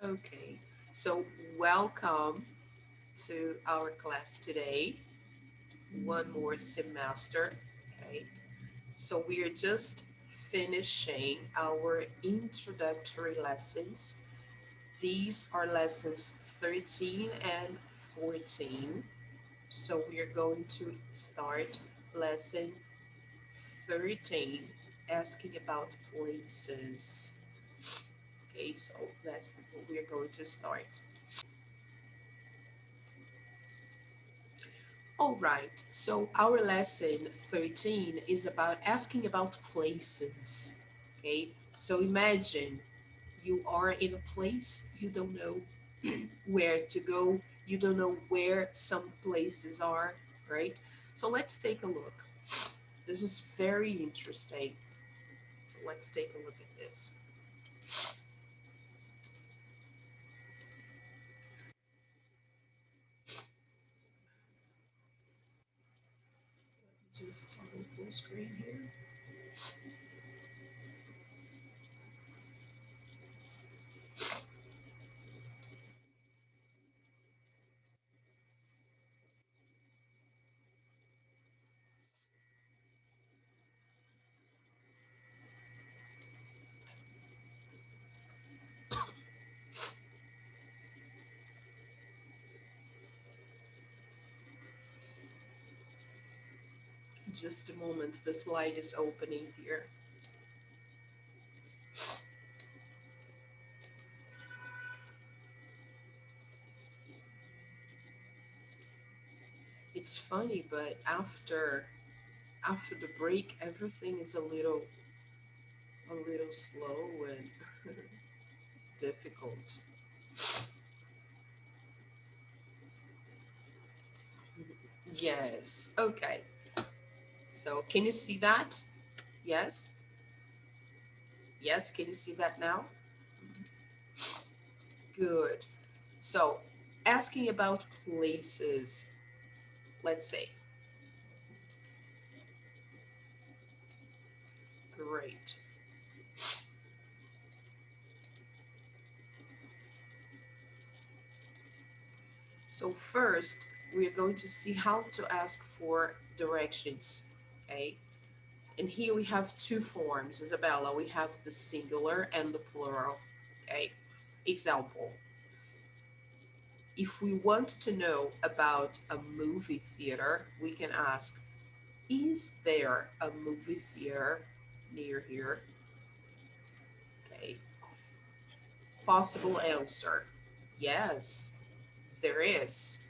Okay, so welcome to our class today. One more semester. Okay, so we are just finishing our introductory lessons. These are lessons 13 and 14. So we are going to start lesson 13, asking about places. Okay, so that's what we are going to start. All right, so our lesson 13 is about asking about places. Okay, so imagine you are in a place you don't know where to go, you don't know where some places are, right? So let's take a look. This is very interesting. So let's take a look at this. Just toggle full screen here. Just a moment, the slide is opening here. It's funny, but after the break, everything is a little slow and difficult. Yes. Okay. So can you see that? Yes. Yes. Can you see that now? Good. So asking about places. Let's say. Great. So first, we are going to see how to ask for directions. Okay. And here we have two forms, Isabella. We have the singular and the plural. Okay. Example. If we want to know about a movie theater, we can ask, is there a movie theater near here? Okay. Possible answer. Yes, there is.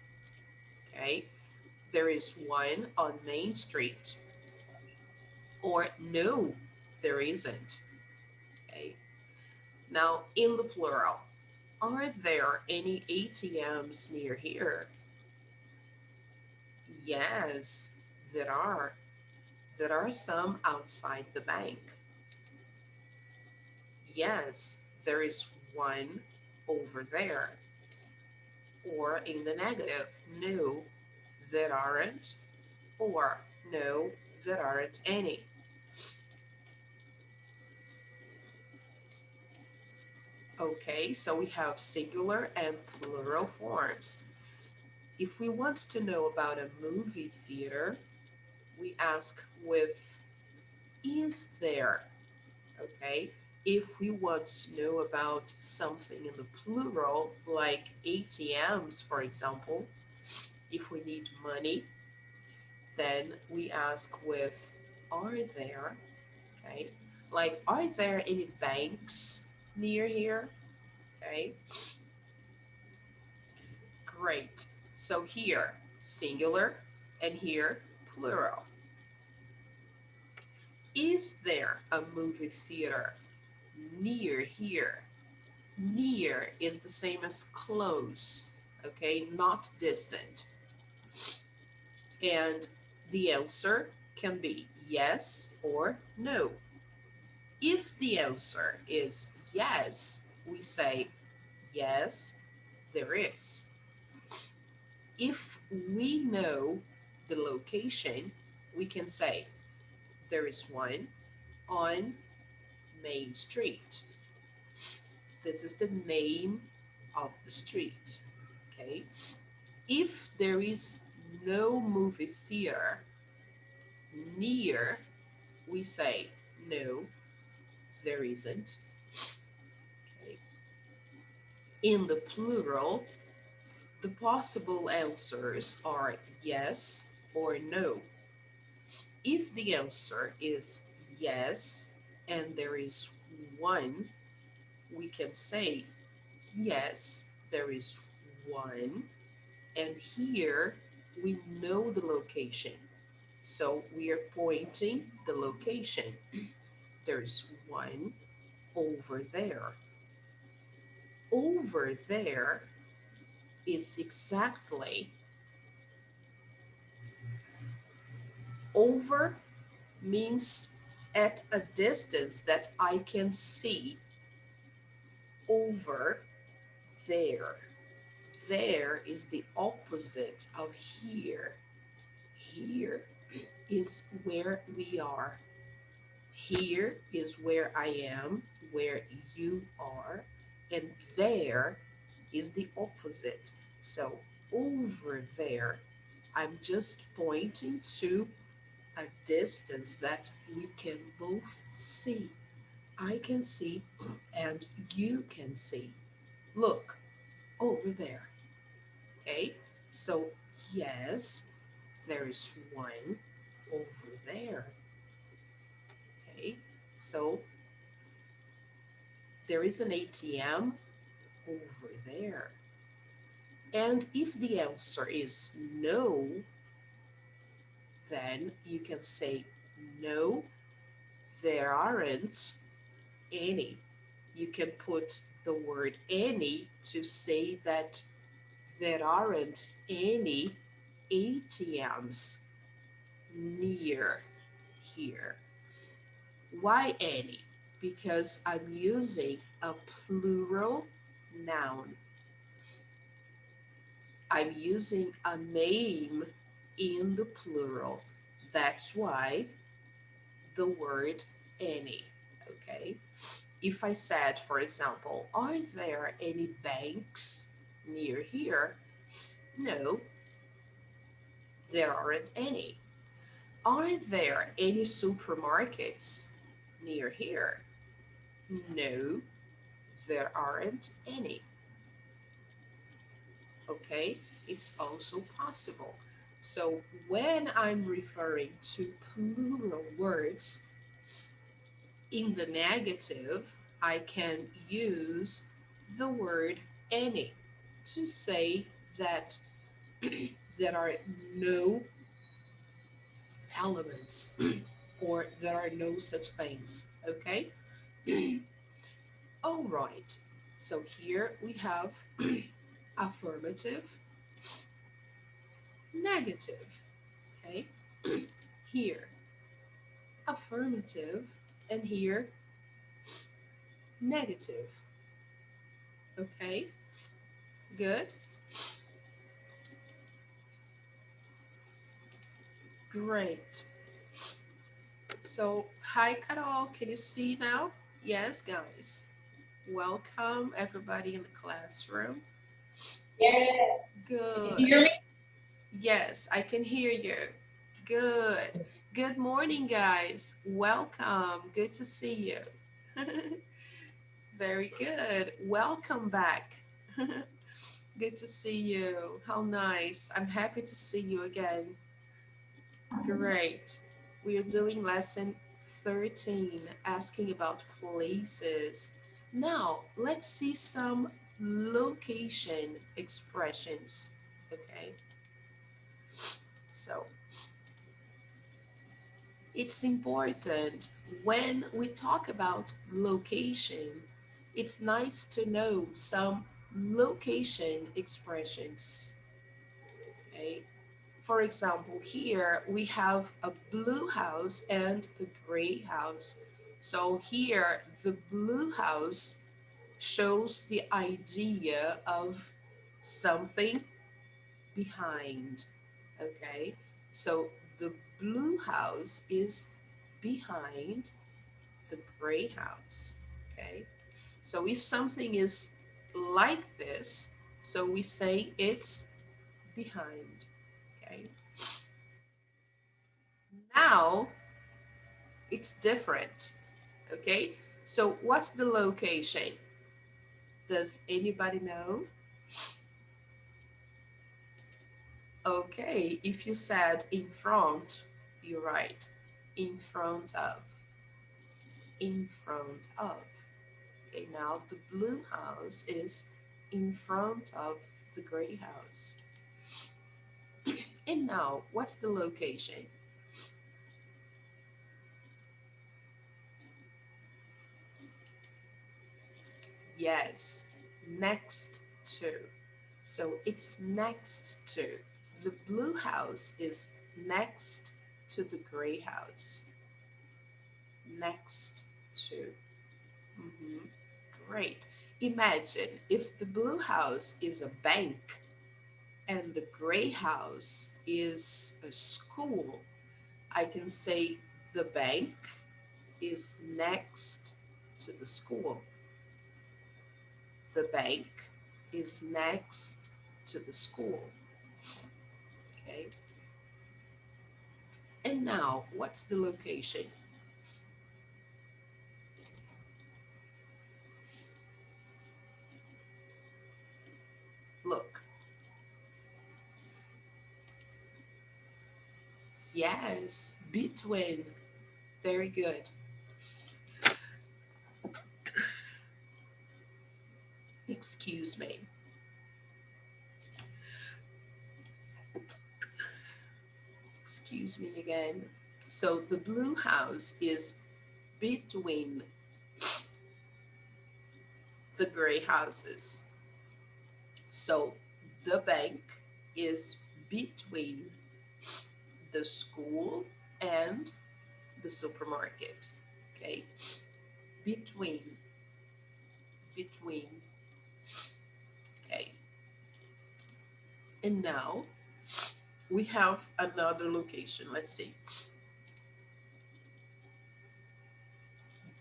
Okay. There is one on Main Street. Or no, there isn't. Okay. Now, in the plural, are there any ATMs near here? Yes, there are. There are some outside the bank. Yes, there is one over there. Or in the negative, no, there aren't. Or no, there aren't any. Okay, so we have singular and plural forms. If we want to know about a movie theater, we ask with is there? Okay. If we want to know about something in the plural, like ATMs, for example, if we need money, then we ask with are there? Okay. Like, are there any banks near here? Okay. Great. So here, singular, and here, plural. Is there a movie theater near here? Near is the same as close, okay, not distant. And the answer can be yes or no. If the answer is yes, we say yes, there is. If we know the location, we can say there is one on Main Street. This is the name of the street. Okay. If there is no movie theater near, we say no, there isn't. Okay. In the plural, the possible answers are yes or no. If the answer is yes and there is one, we can say yes, there is one. And here we know the location. So we are pointing the location. There's one over there. Over there is exactly, over means at a distance that I can see. Over there. There is the opposite of here. Here is where we are. Here is where I am, where you are, and there is the opposite. So over there, I'm just pointing to a distance that we can both see. I can see and you can see. Look, over there. Okay? So, yes, there is one over there. Okay? So, there is an ATM over there. And if the answer is no, then you can say no, there aren't any. You can put the word any to say that there aren't any ATMs near here. Why any? Because I'm using a plural noun. I'm using a name in the plural. That's why the word any. Okay. If I said, for example, are there any banks near here? No, there aren't any. Are there any supermarkets near here? No, there aren't any. Okay, it's also possible. So when I'm referring to plural words in the negative, I can use the word any to say that there are no elements or there are no such things. Okay. All right. So here we have affirmative, negative. Okay. Here, affirmative, and here, negative. Okay. Good. Great. So, hi, Carol. Can you see now? Yes, guys. Welcome, everybody in the classroom. Yes. Can you hear Good. me? Yes, I can hear you. Good. Good morning, guys. Welcome. Good to see you. Very good. Welcome back. Good to see you. How nice. I'm happy to see you again. Great. We are doing lesson 13, asking about places. Now, let's see some location expressions. Okay. So, it's important when we talk about location, it's nice to know some location expressions. Okay. For example, here we have a blue house and a gray house. So here, the blue house shows the idea of something behind. Okay, so the blue house is behind the gray house. Okay, so if something is like this, so we say it's behind. Okay. Now it's different. Okay. So what's the location? Does anybody know? Okay, if you said in front, you're right. In front of. In front of. Okay, now the blue house is in front of the gray house. And now, what's the location? Yes, next to. So it's next to. The blue house is next to the gray house. Next to. Mhm. Great. Imagine if the blue house is a bank and the gray house is a school. I can say the bank is next to the school. The bank is next to the school. Okay. And now, what's the location? Look. Yes, between. Very good. Excuse me. Excuse me again. So the blue house is between the gray houses. So the bank is between the school and the supermarket. Okay, between, between. Okay, and now we have another location. Let's see.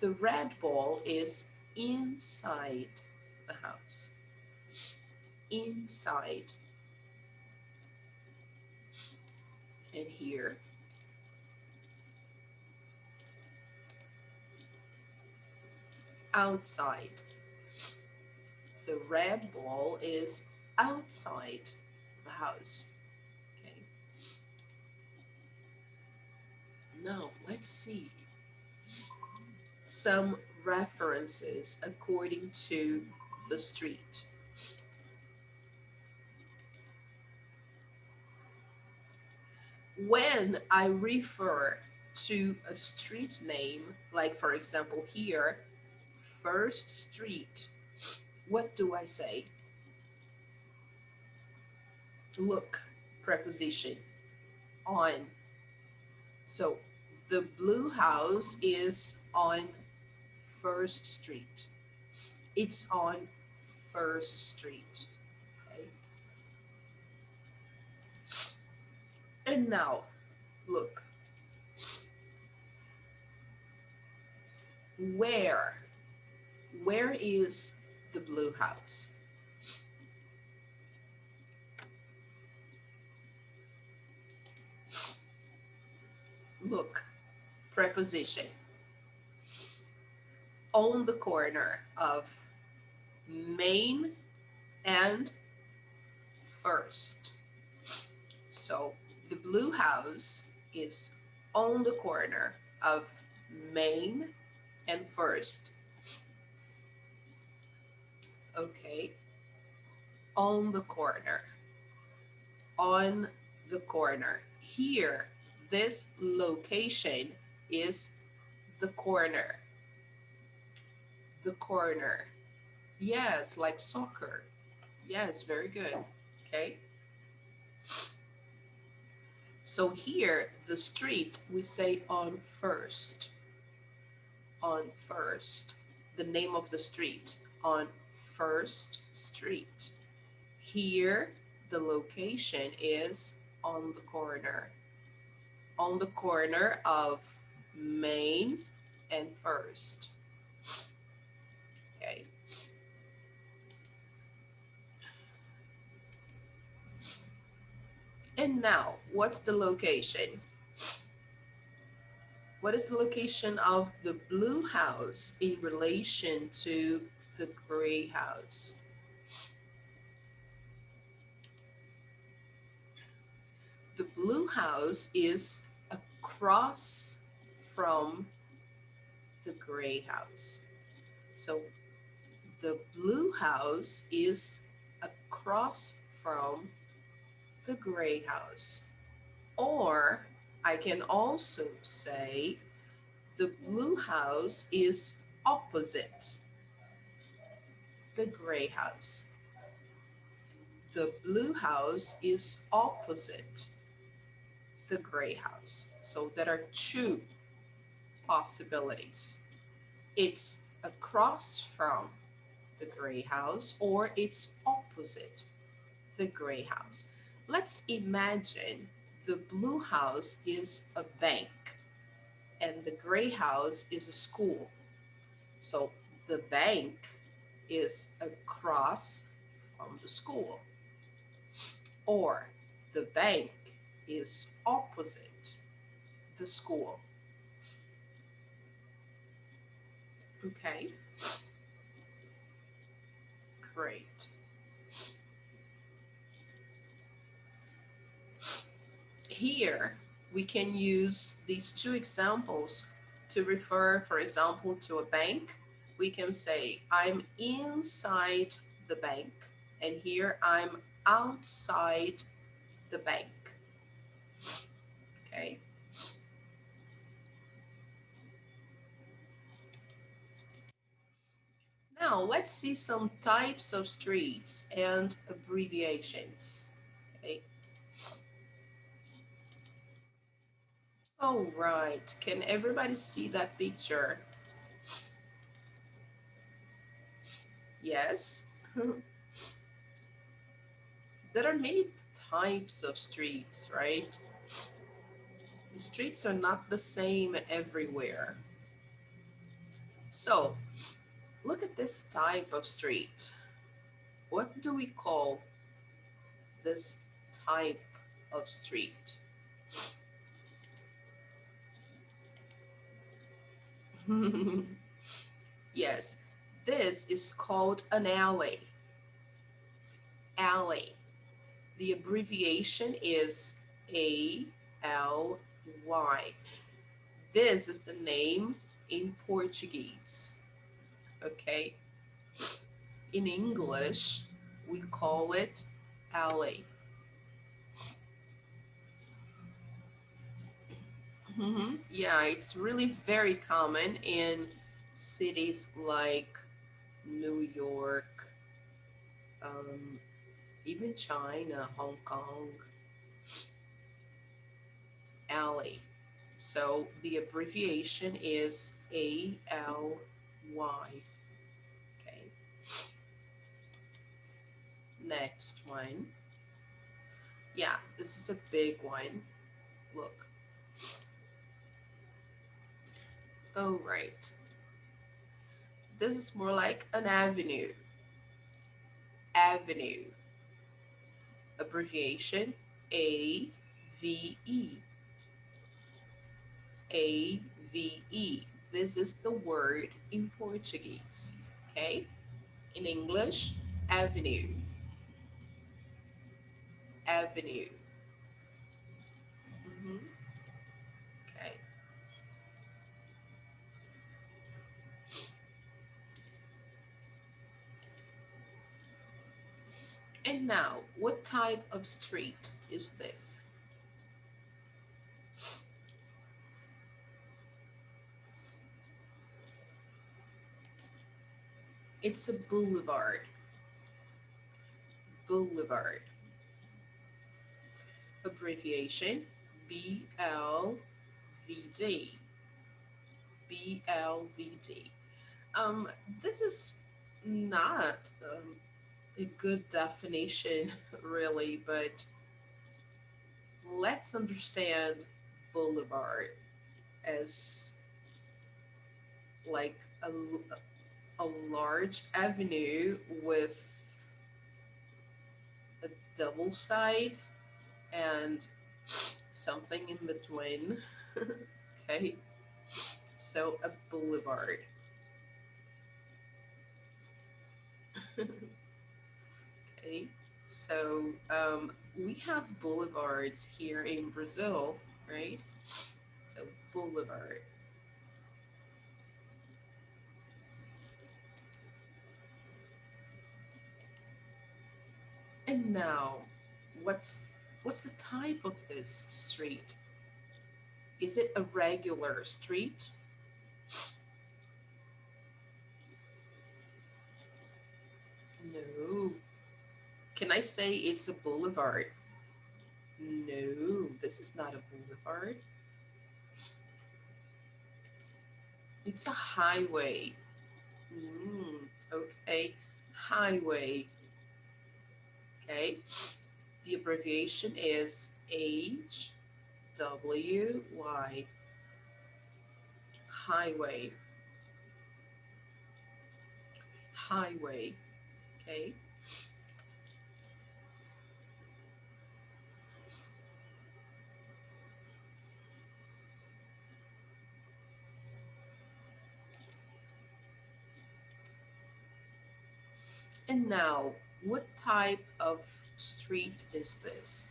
The red ball is inside the house. Inside. And here, outside. The red ball is outside the house. Okay. Now let's see some references according to the street. When I refer to a street name, like for example here, First Street, what do I say? Look, preposition, on. So the blue house is on First Street. It's on First Street. Okay. And now, look, where? Where is the blue house? Look, preposition, on the corner of Main and First. So the blue house is on the corner of Main and First. Okay, on the corner. On the corner. Here, this location is the corner. The corner. Yes, like soccer. Yes, very good. Okay. So here, the street, we say on First. On First. The name of the street, on First Street. Here, the location is on the corner. On the corner of Main and First. Okay. And now, what's the location? What is the location of the blue house in relation to the gray house? The blue house is across from the gray house. So the blue house is across from the gray house. Or I can also say the blue house is opposite the gray house. The blue house is opposite the gray house. So there are two possibilities. It's across from the gray house or it's opposite the gray house. Let's imagine the blue house is a bank and the gray house is a school. So the bank is across from the school, or the bank is opposite the school. Okay, great. Here, we can use these two examples to refer, for example, to a bank. We can say, I'm inside the bank, and here I'm outside the bank. Okay. Now, let's see some types of streets and abbreviations. Okay. All right. Can everybody see that picture? Yes. There are many types of streets, right? The streets are not the same everywhere. So, look at this type of street. What do we call this type of street? Yes, this is called an alley. Alley. The abbreviation is ALY. This is the name in Portuguese. Okay. In English, we call it alley. Yeah, it's really very common in cities like New York, um, even China, Hong Kong, alley. So the abbreviation is ALY. Okay. Next one. Yeah, this is a big one. Look. Oh, right. This is more like an avenue. Avenue. Abbreviation AVE. AVE. This is the word in Portuguese. Okay. In English, avenue. Avenue. Okay. And now, what type of street is this? It's a boulevard. Boulevard. Abbreviation BLVD. BLVD. This is not a good definition, really, but let's understand boulevard as like a large avenue with a double side. and something in between. Okay, so a boulevard. Okay, so we have boulevards here in Brazil, right? So boulevard. And now, what's what's the type of this street? Is it a regular street? No. Can I say it's a boulevard? No, this is not a boulevard. It's a highway. Okay, highway. Okay, the abbreviation is HWY. Highway. Highway. Okay, and now, what type of street is this?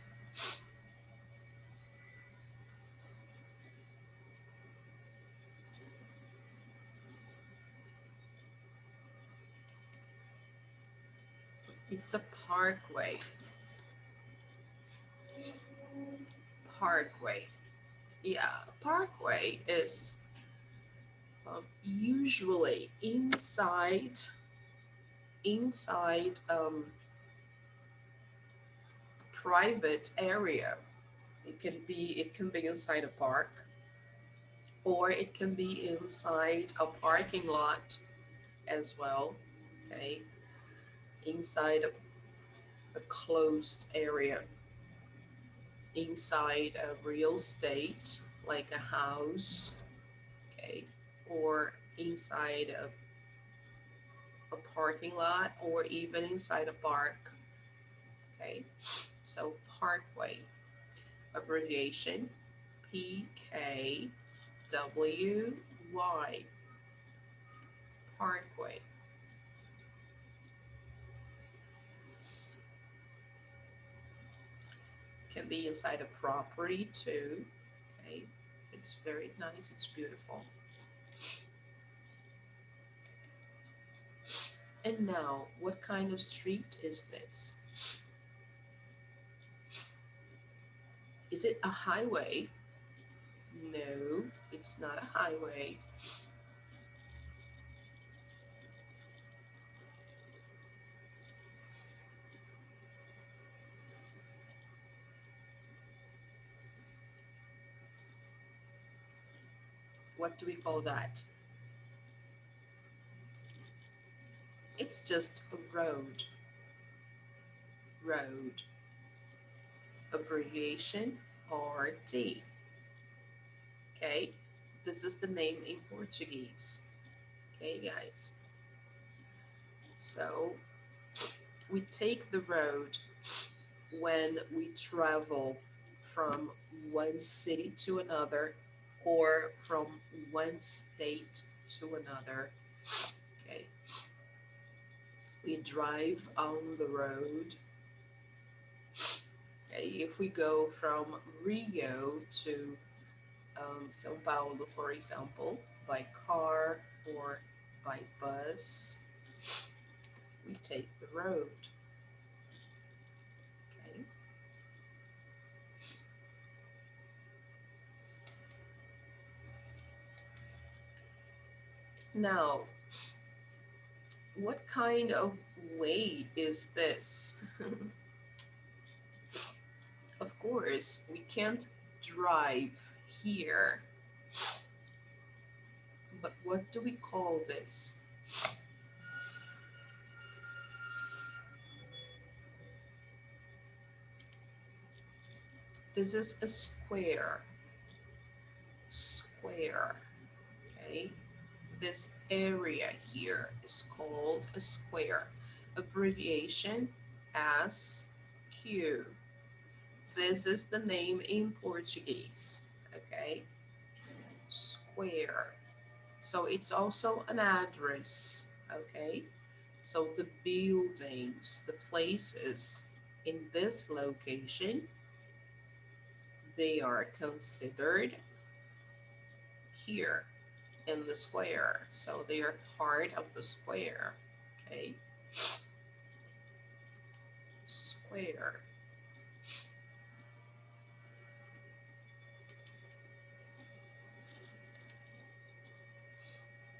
It's a parkway. Parkway. Yeah, parkway is usually inside a private area. It can be inside a park, or it can be inside a parking lot as well. Okay, inside a closed area, inside a real estate like a house. Okay, or inside a parking lot, or even inside a park. Okay, so parkway, abbreviation PKWY, parkway. Can be inside a property too. Okay, it's very nice, it's beautiful. And now, what kind of street is this? Is it a highway? No, it's not a highway. What do we call that? It's just a road. Road. Abbreviation RT. Okay, this is the name in Portuguese. Okay, guys. So we take the road when we travel from one city to another, or from one state to another. Okay, we drive on the road. Okay, if we go from Rio to Sao Paulo, for example, by car or by bus, we take the road. Okay. Now, what kind of way is this? Of course, we can't drive here, but what do we call this? This is a square. Square. Okay. This area here is called a square. Abbreviation SQ. This is the name in Portuguese, okay? Square. So it's also an address, okay? So the buildings, the places in this location, they are considered here in the square. So they are part of the square, okay? Square.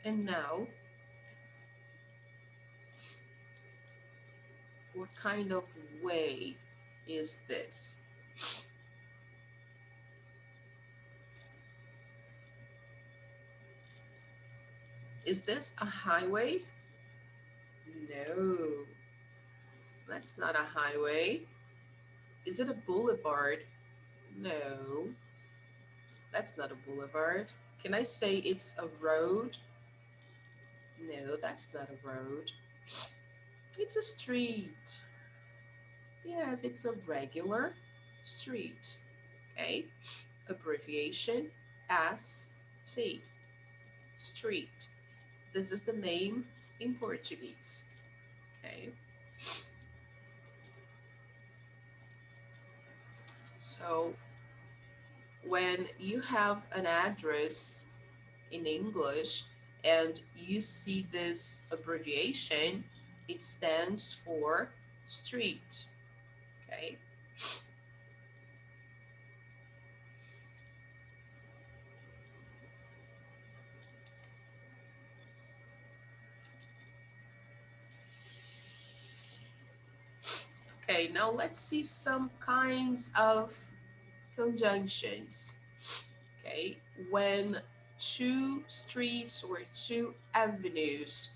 And now, what kind of way is this? Is this a highway? No, that's not a highway. Is it a boulevard? No, that's not a boulevard. Can I say it's a road? No, that's not a road. It's a street. Yes, it's a regular street. Okay, abbreviation ST, street. This is the name in Portuguese. Okay, so when you have an address in English and you see this abbreviation, it stands for street. Okay, okay, now let's see some kinds of conjunctions. Okay, when two streets or two avenues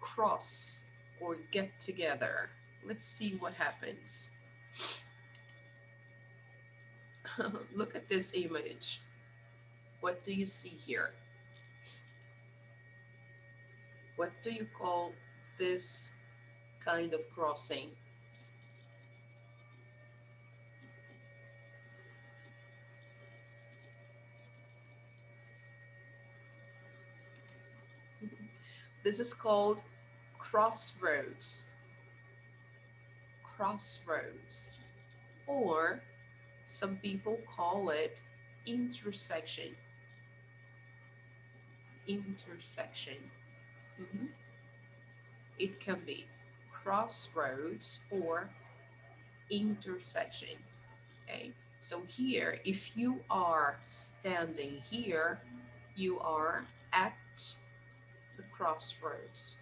cross or get together, let's see what happens. Look at this image. What do you see here? What do you call this kind of crossing? This is called crossroads. Crossroads. Or some people call it intersection. Intersection. Mhm. It can be crossroads or intersection. Okay, so here, if you are standing here, you are at the crossroads.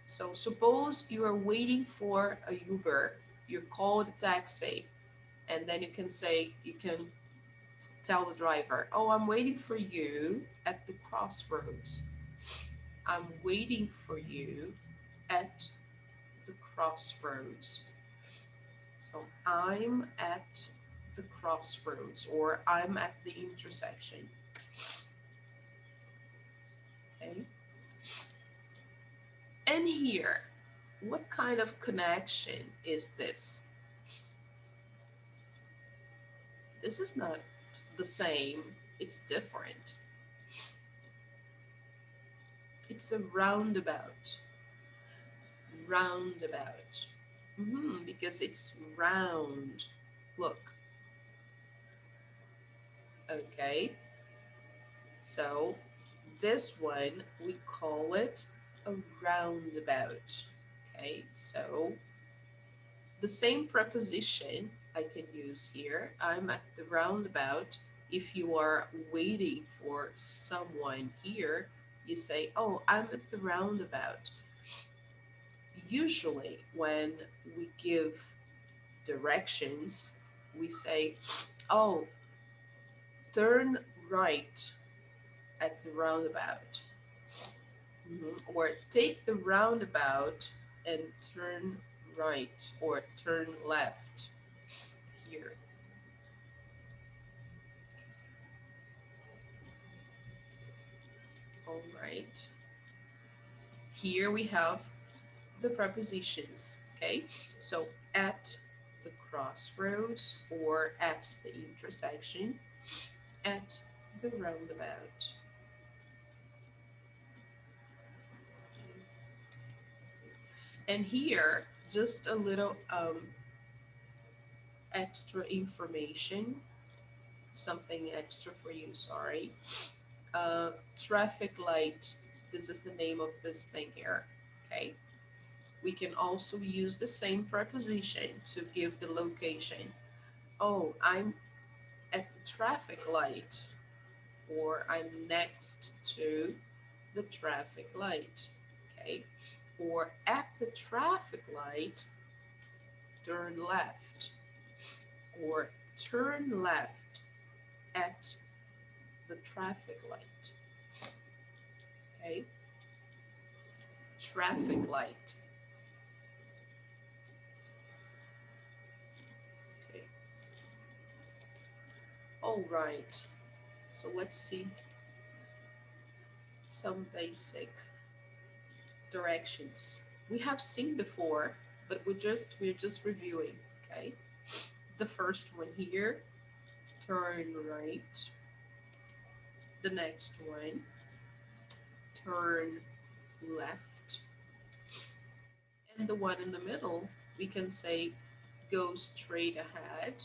So suppose you are waiting for a Uber, you call the taxi, and then you can tell the driver, oh, I'm waiting for you at the crossroads. I'm waiting for you at the crossroads. So I'm at the crossroads or I'm at the intersection. Okay. And here, what kind of connection is this? This is not the same, it's different. It's a roundabout. Roundabout. Because it's round. Look. Okay. So this one, we call it a roundabout. Okay. So the same preposition I can use here. I'm at the roundabout. If you are waiting for someone here, you say, oh, I'm at the roundabout. Usually, when we give directions, we say, oh, turn right at the roundabout. Or take the roundabout and turn right or turn left here. All right. Here we have the prepositions. Okay. So at the crossroads or at the intersection, at the roundabout. And here, just a little extra information, something extra for you, sorry. Traffic light, this is the name of this thing here, okay? We can also use the same preposition to give the location. Oh, I'm at the traffic light, or I'm next to the traffic light, okay? Or at the traffic light, turn left, or turn left at the traffic light, okay? Traffic light, okay? All right, so let's see some basic directions we have seen before, but we're just reviewing, okay? The first one here, turn right. The next one, turn left. And the one in the middle, we can say go straight ahead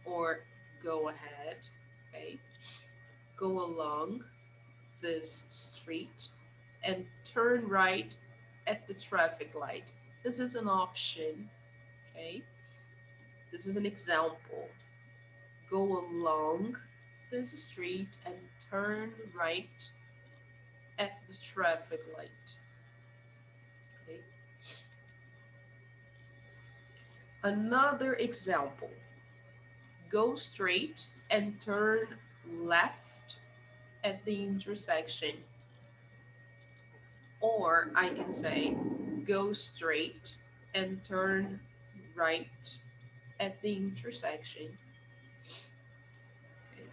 or go ahead, okay? Go along this street and turn right at the traffic light. This is an option, okay? This is an example. Go along this street and turn right at the traffic light. Okay. Another example. Go straight and turn left at the intersection. Or I can say go straight and turn right at the intersection. Okay.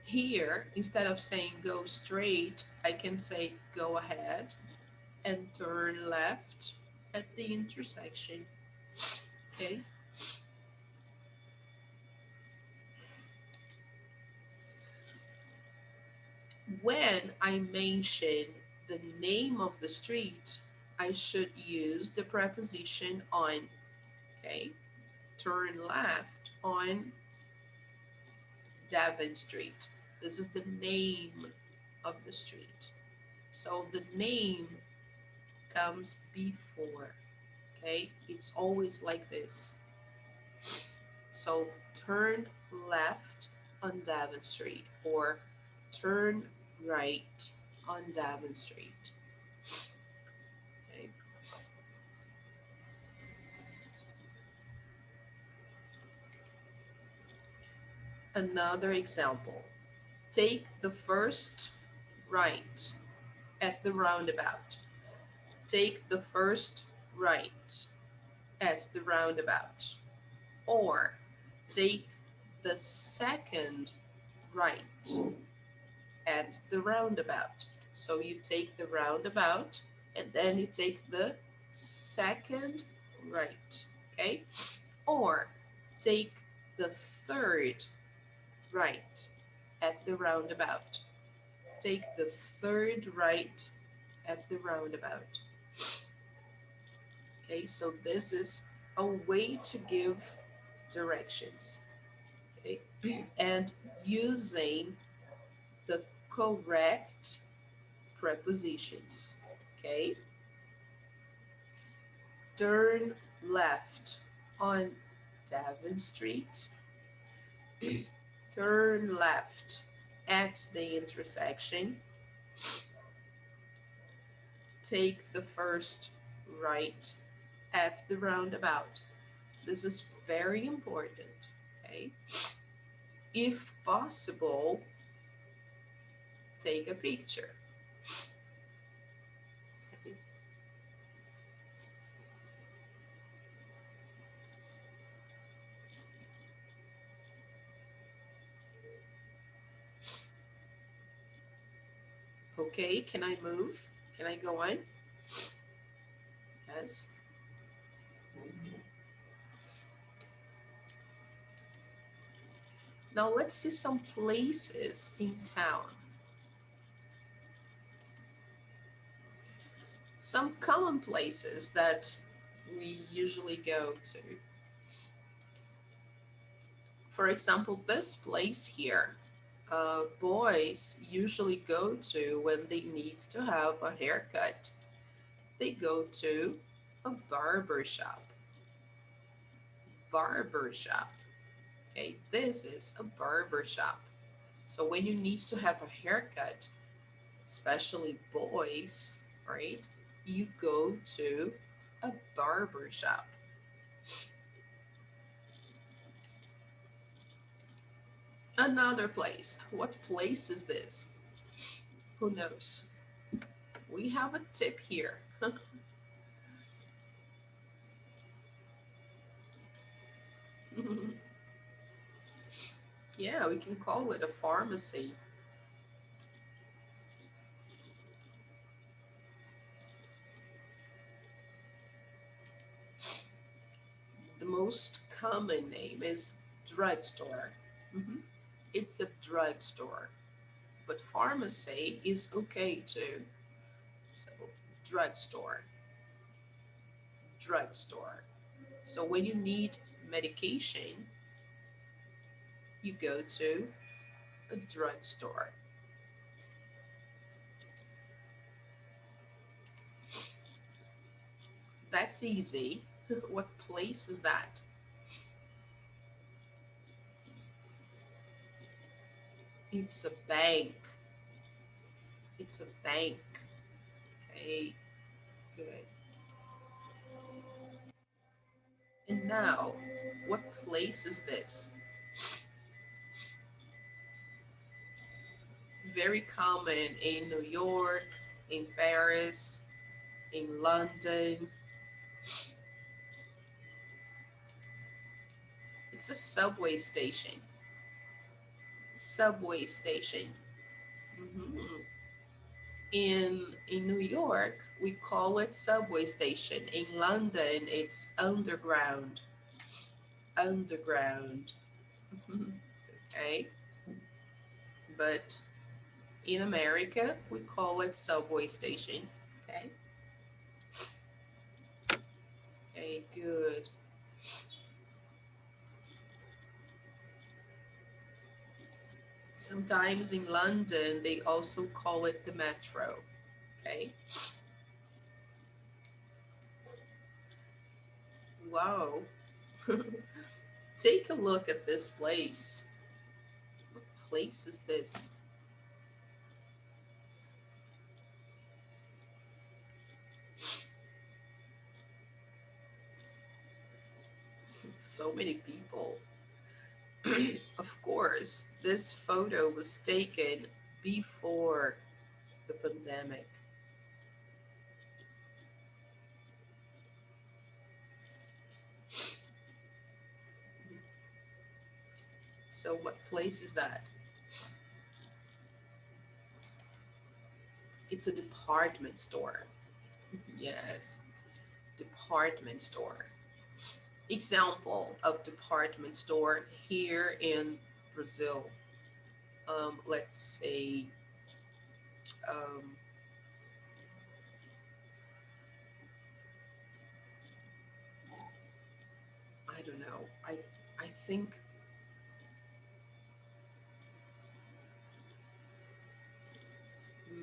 Here, instead of saying go straight, I can say go ahead and turn left at the intersection. Okay. When I mention the name of the street, I should use the preposition on. Okay. Turn left on Devon Street. This is the name of the street. So the name comes before. Okay. It's always like this. So turn left on Devon Street or turn right on Devon Street. Okay. Another example. Take the first right at the roundabout. Take the first right at the roundabout. Or take the second right at the roundabout. So you take the roundabout and then you take the second right, okay? Or take the third right at the roundabout. Take the third right at the roundabout. Okay, so this is a way to give directions, okay? And using the correct prepositions, okay? Turn left on Devon Street. Turn left at the intersection. Take the first right at the roundabout. This is very important, okay? If possible, take a picture. Okay. Okay, can I move? Can I go on? Yes. Now let's see some places in town. Some common places that we usually go to. For example, this place here, boys usually go to when they need to have a haircut. They go to a barber shop. Barber shop. Okay, this is a barber shop. So when you need to have a haircut, especially boys, right? You go to a barber shop. Another place. What place is this? Who knows? We have a tip here. Yeah, we can call it a pharmacy. The most common name is drugstore. Mhm. It's a drugstore, but pharmacy is okay too. So, drugstore, drugstore. So, when you need medication, you go to a drugstore. That's easy. What place is that? It's a bank. It's a bank. Okay, good. And now, what place is this? Very common in New York, in Paris, in London. It's a subway station. Subway station. Mhm. In New York, we call it subway station. In London, it's underground. Underground. Okay, but in America, we call it subway station. Okay, okay, good. Sometimes in London, they also call it the metro. Okay, wow. Take a look at this place. What place is this? So many people. Of course, this photo was taken before the pandemic. So, what place is that? It's a department store. Yes, department store. Example of department store here in Brazil. Let's say um, I don't know. I think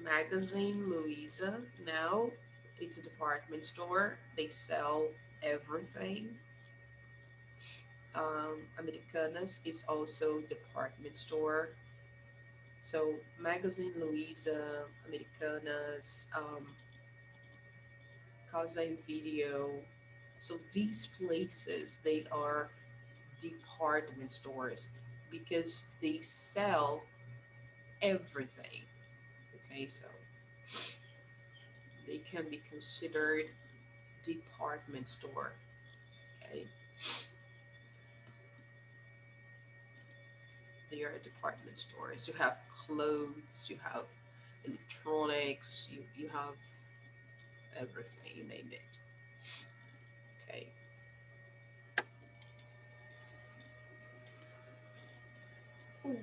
Magazine Louisa now it's a department store. They sell everything. Americanas is also department store. So Magazine Louisa, Americanas, Casa and Video. So these places they are department stores because they sell everything. Okay, so they can be considered department store. Okay, they are department stores. You have clothes, you have electronics, you have everything, you name it. Okay.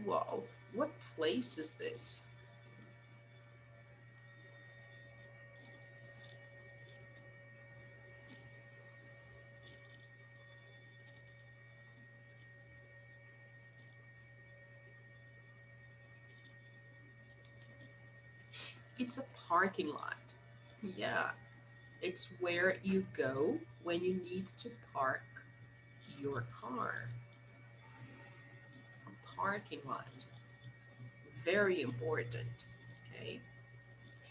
Whoa, what place is this? It's a parking lot. Yeah, it's where you go when you need to park your car. A parking lot. Very important. Okay,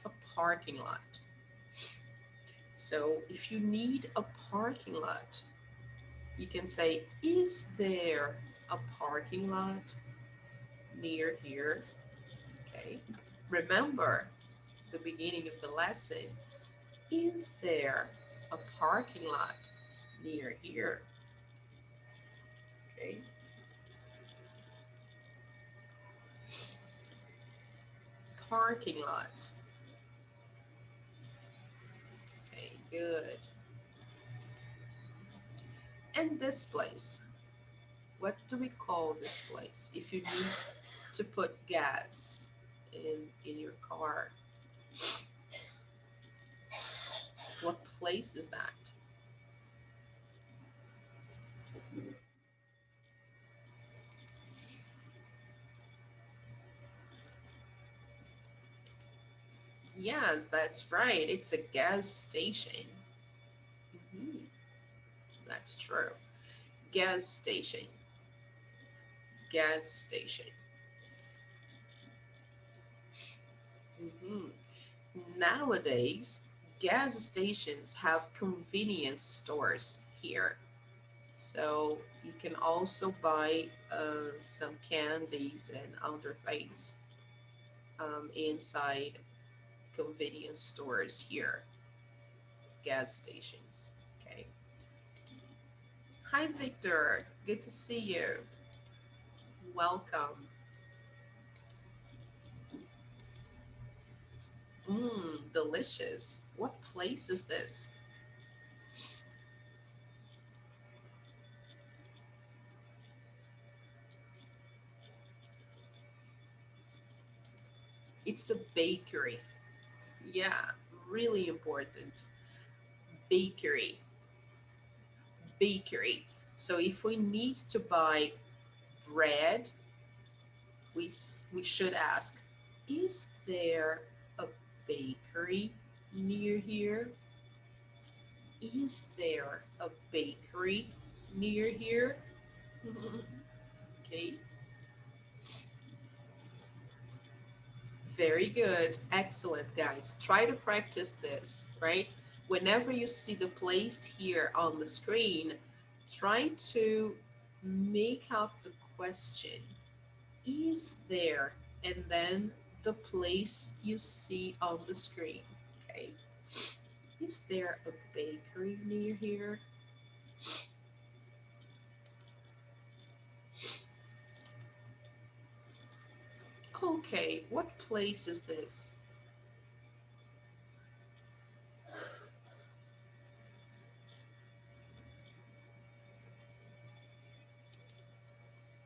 a parking lot. So if you need a parking lot, you can say, is there a parking lot near here? Okay. Remember the beginning of the lesson. Is there a parking lot near here? Okay. Parking lot. Okay, good. And this place. What do we call this place if you need to put gas in your car? What place is that? Yes, that's right. It's a gas station. Mhm, that's true. Gas station. Gas station. Mhm. Nowadays, gas stations have convenience stores here. So you can also buy some candies and other things inside convenience stores here, gas stations. Okay. Hi, Victor. Good to see you. Welcome. Mmm, delicious. What place is this? It's a bakery. Yeah, really important. Bakery. Bakery. So if we need to buy bread, we should ask, is there a bakery near here? Is there a bakery near here? Okay, very good. Excellent, guys. Try to practice this, right? Whenever you see the place here on the screen, try to make up the question. Is there? And then the place you see on the screen. Okay. Is there a bakery near here? Okay, what place is this?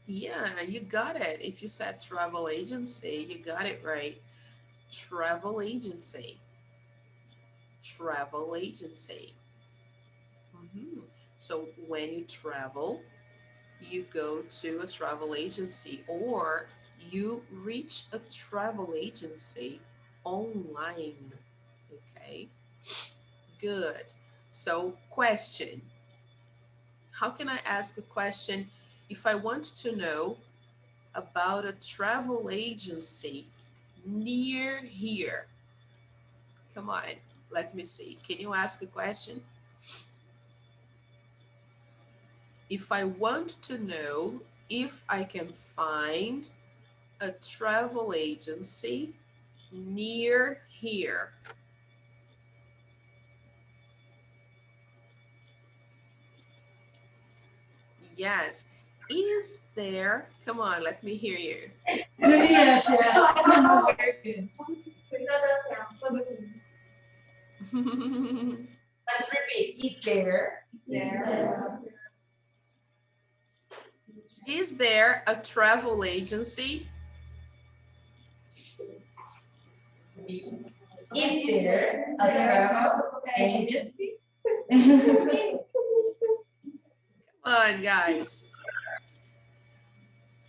Yeah, you got it. If you said travel agency, you got it right. Travel agency. Travel agency. Mhm. So when you travel, you go to a travel agency or you reach a travel agency online. Okay, good. So, question. How can I ask a question if I want to know about a travel agency near here? Come on, let me see. Can you ask a question? If I want to know if I can find a travel agency near here. Yes. Is there, come on, let me hear you. Yes, yes. Very good. repeat. Is there? Is there a travel agency? Is there a travel agency? Come on, guys.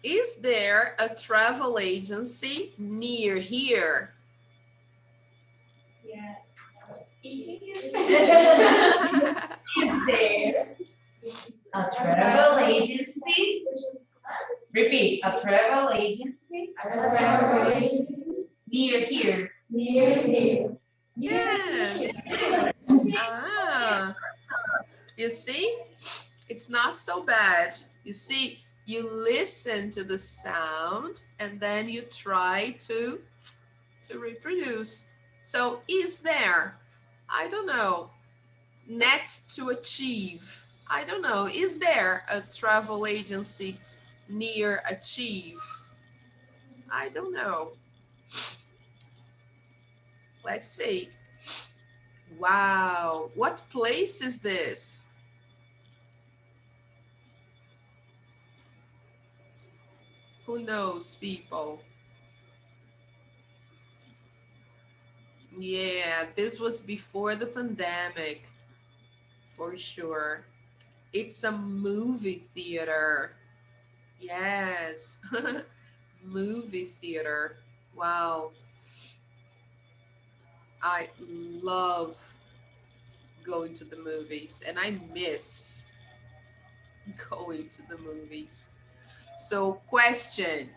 Is there a travel agency near here? Yes. Is there a travel agency? Repeat. A travel agency? Near here. Yes. Ah, you see, it's not so bad. You see, you listen to the sound and then you try to reproduce. So is there, I don't know, next to achieve, I don't know, is there a travel agency near achieve? I don't know. Let's see. Wow, what place is this? Who knows, people? Yeah, this was before the pandemic, for sure. It's a movie theater. Yes, movie theater. Wow, I love going to the movies and I miss going to the movies. So, question,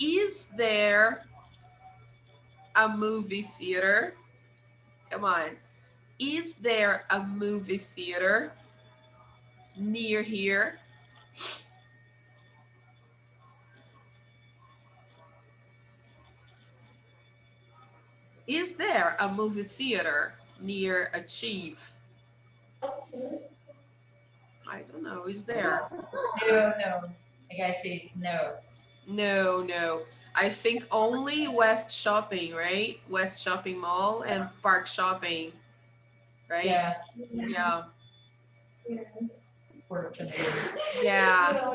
is there a movie theater? Come on. Is there a movie theater near here? Is there a movie theater near Achieve? I don't know. Is there? No. I gotta say it's no. No. I think only West Shopping, right? West Shopping Mall and Park Shopping, right? Yes. Yeah. Unfortunately. Yeah.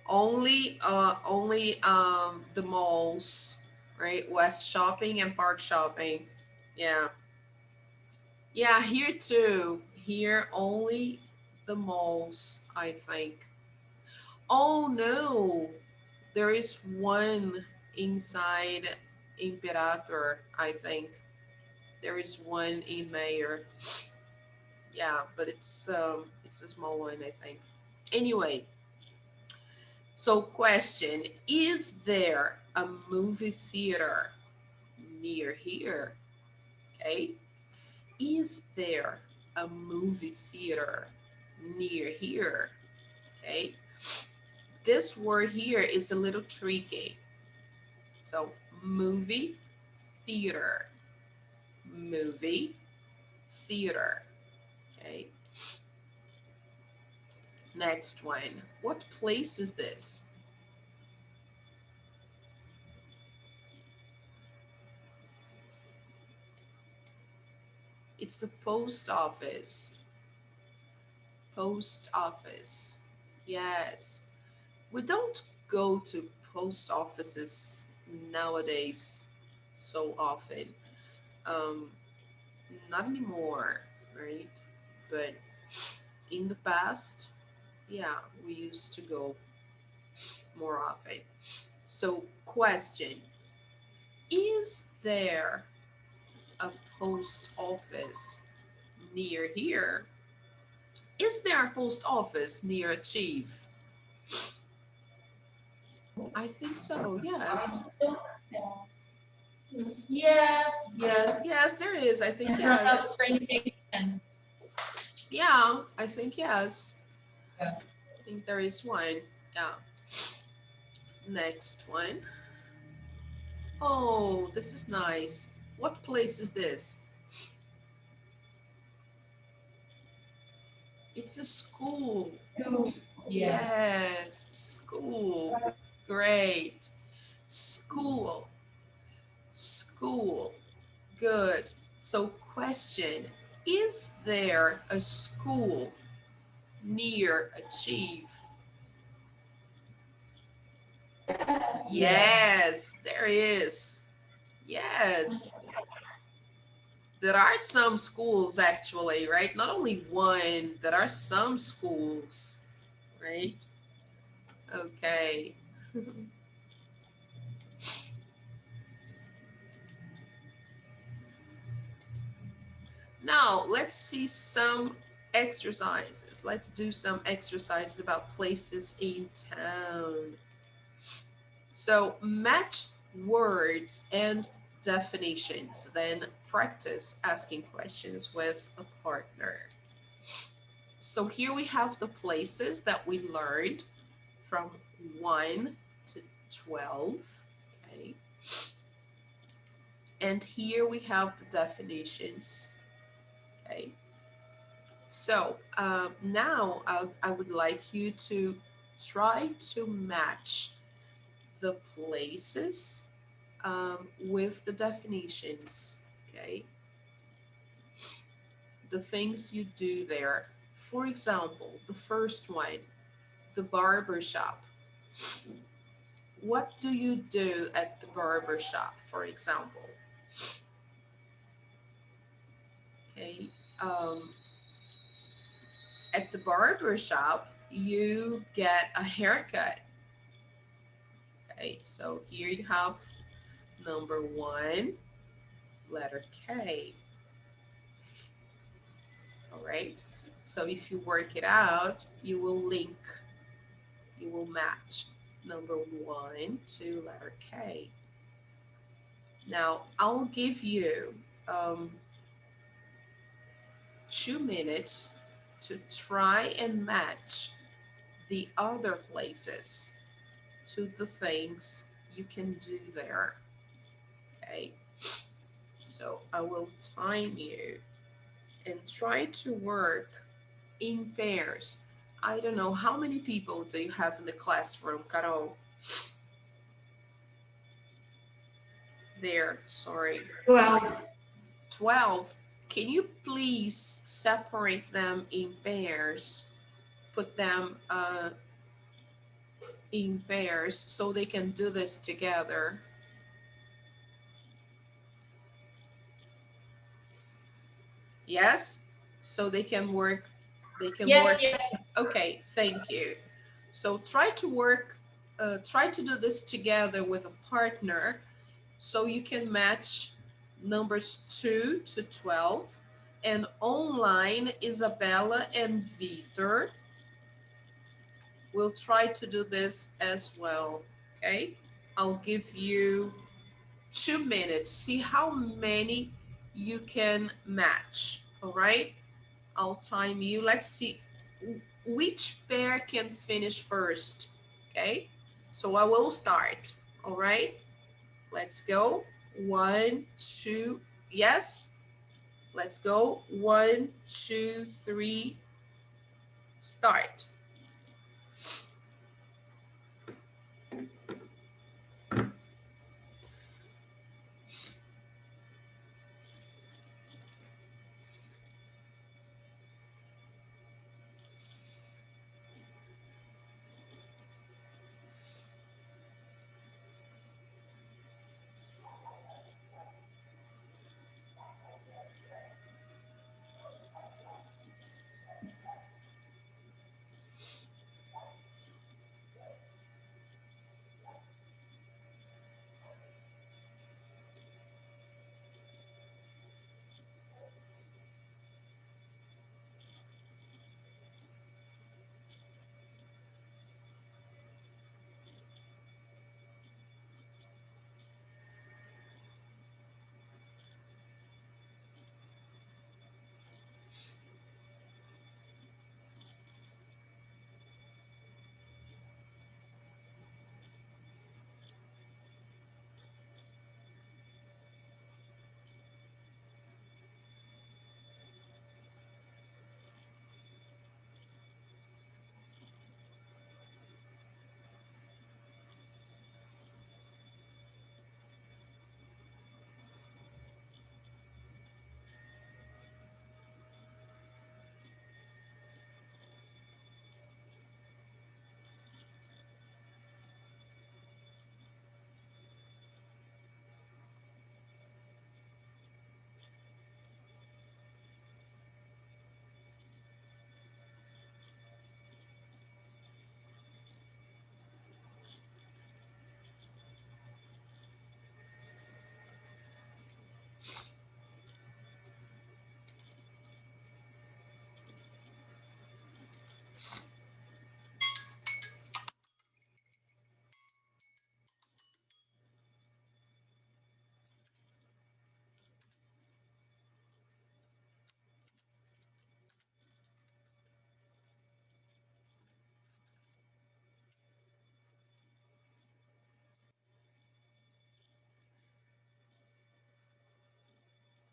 Only the malls, right? West Shopping and Park Shopping. Yeah. Yeah, here too. Here only the malls, I think. Oh no. There is one inside Imperator, I think. There is one in Mayor. Yeah, but it's a small one, I think. Anyway, so question, is there a movie theater near here? Okay. Is there a movie theater near here? Okay. This word here is a little tricky. So movie theater, movie theater. Okay. Next one. What place is this? It's a post office. Post office. Yes. We don't go to post offices nowadays so often. Um, Not anymore, right? But in the past, yeah, we used to go more often. So, question, is there a post office near here? Is there a post office near Achieve? I think so, yes. Yes. Yes, there is. I think In front of yes. train station. Yeah, I think yes. Yeah. I think there is one. Yeah. Next one. Oh, this is nice. What place is this? It's a school. Yeah. Yes, school. Great. School. school. Good. So question, is there a school near Achieve? Yes, there is. Yes. There are some schools actually, right? Not only one, there are some schools, right? Okay. Now, let's see some exercises. Let's do some exercises about places in town. So, match words and definitions, then practice asking questions with a partner. So, here we have the places that we learned from 1 to 12. Okay. And here we have the definitions. Okay. So now I would like you to try to match the places with the definitions, okay? The things you do there. For example, the first one, the barber shop. What do you do at the barber shop, for example? Okay, um, at the barber shop, you get a haircut. Okay, so here you have number 1, letter K. All right. So if you work it out, you will link, you will match number 1 to letter K. Now I'll give you 2 minutes to try and match the other places to the things you can do there. Okay. So I will time you and try to work in pairs. I don't know, how many people do you have in the classroom, Carol? There, sorry. 12. 12. Can you please separate them in pairs? Put them in pairs so they can do this together. Yes? So they can work, they can work. Yes. Okay, thank you. So try to do this together with a partner so you can match numbers 2 to 12. And online, Isabella and Victor will try to do this as well. Okay, I'll give you 2 minutes. See how many you can match. All right, I'll time you. Let's see which pair can finish first. Okay, so I will start. All right, let's go. 1, 2, yes. Let's go. 1, 2, 3, start.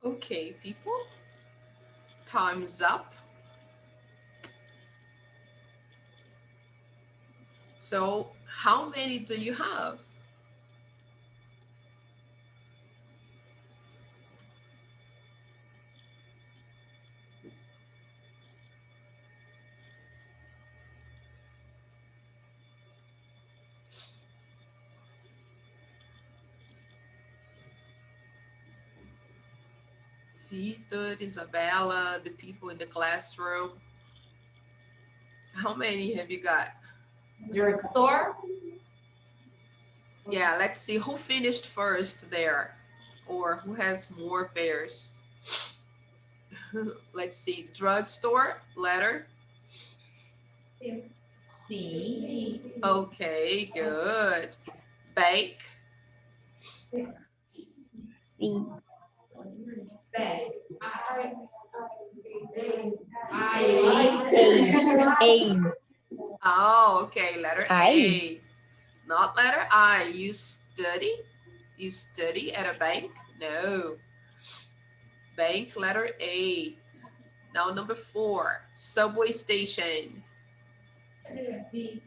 Okay, people, time's up. So how many do you have? Vitor, Isabella, the people in the classroom. How many have you got? Drugstore. Yeah, let's see who finished first there or who has more pairs. Let's see, drugstore, letter. C. Okay, good. Bank, C. Bag. A. oh, okay, letter I. A. Not letter I. You study? You study at a bank? No. Bank, letter A. Now number 4, subway station. D.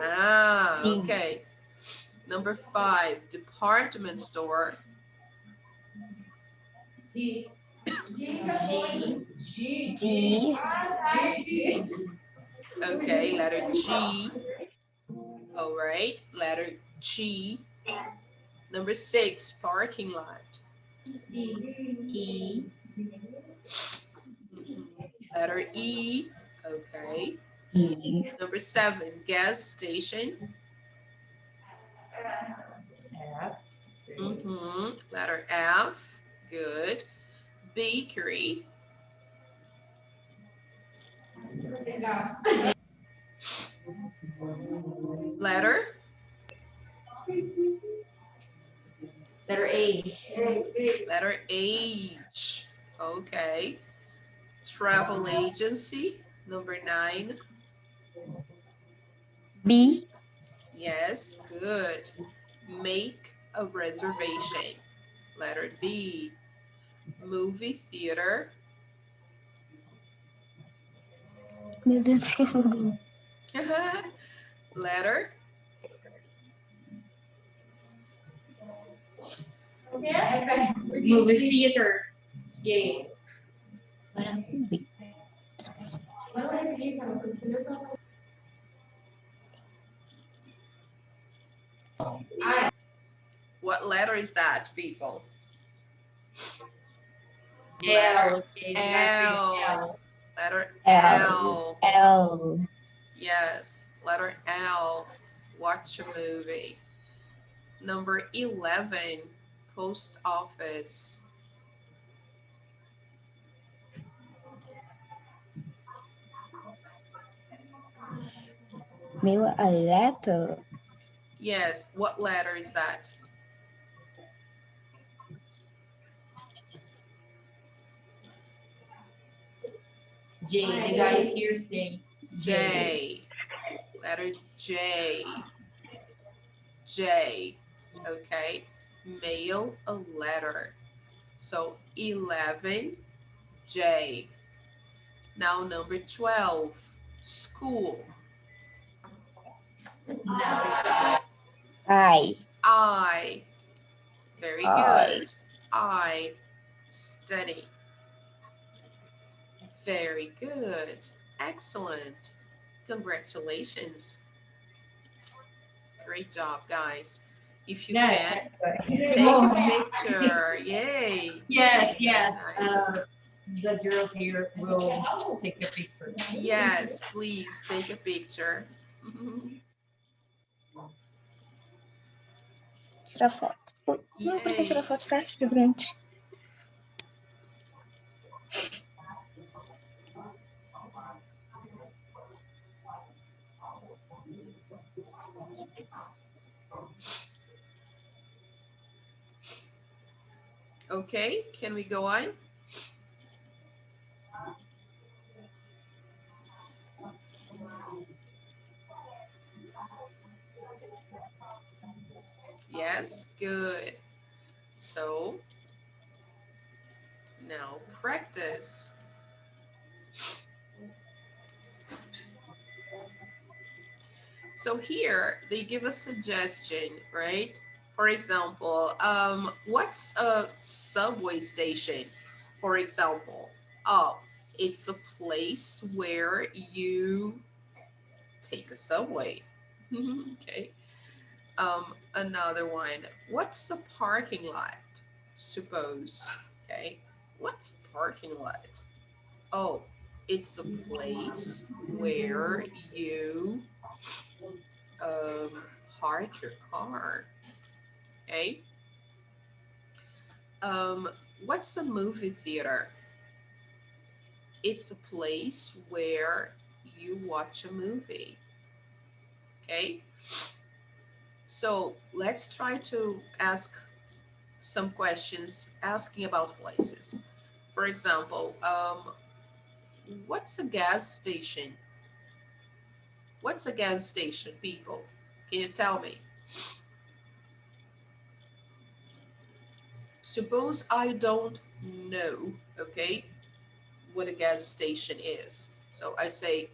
Ah, D. okay. Number 5, department store. G. G. Okay, letter G. All right, letter G. Number 6, parking lot. E. Letter E. Okay. E. Number 7, gas station. F. Letter F. Good. Bakery. Letter Letter A. letter H. Okay. Travel agency. Number 9. B. Yes, good. Make a reservation. Letter B. Movie theater. Meu Deus. Letter Movie theater. Yay. Parang B. What letter is that, people? L. L. Letter L. L. L. Yes, letter L. Watch a movie. Number 11, post office. Meu, a letter. Yes, what letter is that? J. You guys here say J. Letter J. J. Okay. Mail a letter. So 11, J. Now number 12, school. No. I. I. Very I. good. I. Study. Very good. Excellent. Congratulations. Great job, guys. If you can, take a picture. Yay. Yes, yes. Nice. The girls here will take a picture. Yes, please take a picture. Tirar foto. Não precisa tirar Yay. foto, tá? De grande. Okay, can we go on? Yes, good. So Now practice. So here they give a suggestion, right? For example, what's a subway station? For example, oh, it's a place where you take a subway. Okay. Another one. What's a parking lot? Suppose. Okay. What's a parking lot? Oh, it's a place where you um, park your car. Okay. Um, what's a movie theater? It's a place where you watch a movie. Okay. So let's try to ask some questions asking about places. For example, what's a gas station? What's a gas station, people? Can you tell me? Suppose I don't know, okay, what a gas station is. So I say,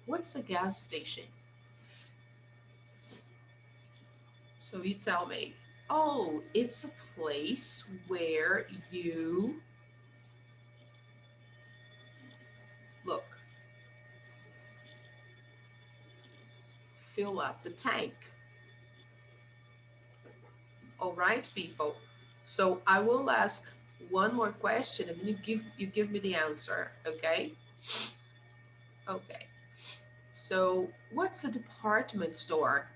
what's a gas station? So you tell me, oh, it's a place where you look, fill up the tank. All right, people. So I will ask one more question and you give me the answer, okay? Okay. So what's a department store?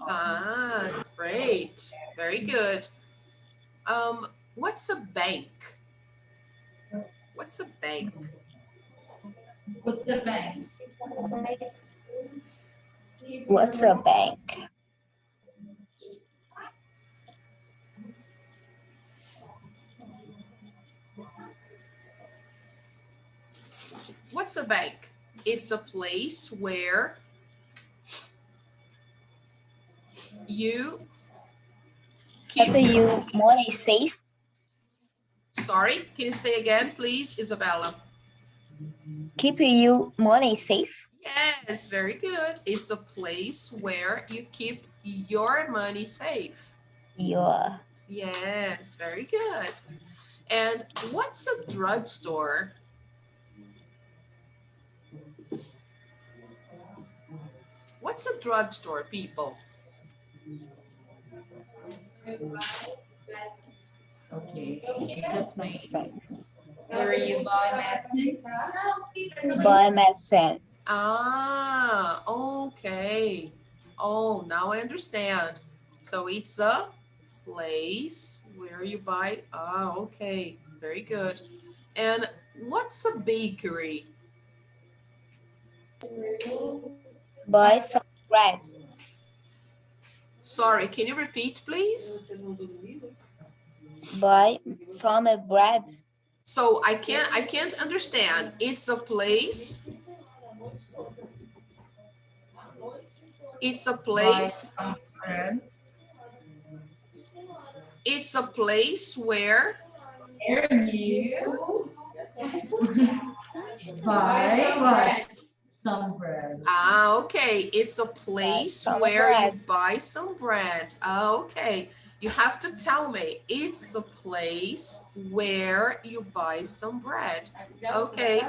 Ah, great. Very good. What's a bank? What's a bank? What's the bank? What's a bank? What's a bank? It's a place where you keep. Keep your money safe. Sorry, can you say again, please, Isabella? Keep your money safe. Yes, very good. It's a place where you keep your money safe. Your Yes, very good. And what's a drugstore? What's a drugstore, people? Okay, it's a place medicine. where you buy medicine. Buy medicine. Ah, okay. Oh, now I understand. So it's a place where you buy. Ah, okay. Very good. And what's a bakery? Buy some bread. Sorry, can you repeat, please? Buy some bread. So I can't understand. It's a place. It's a Buy place. some bread. It's a place where. Here you buy what? Some bread. Ah, okay. It's a place some where you bread. buy some bread. Ah, okay. You have to tell me. It's a place where you buy some bread. Okay.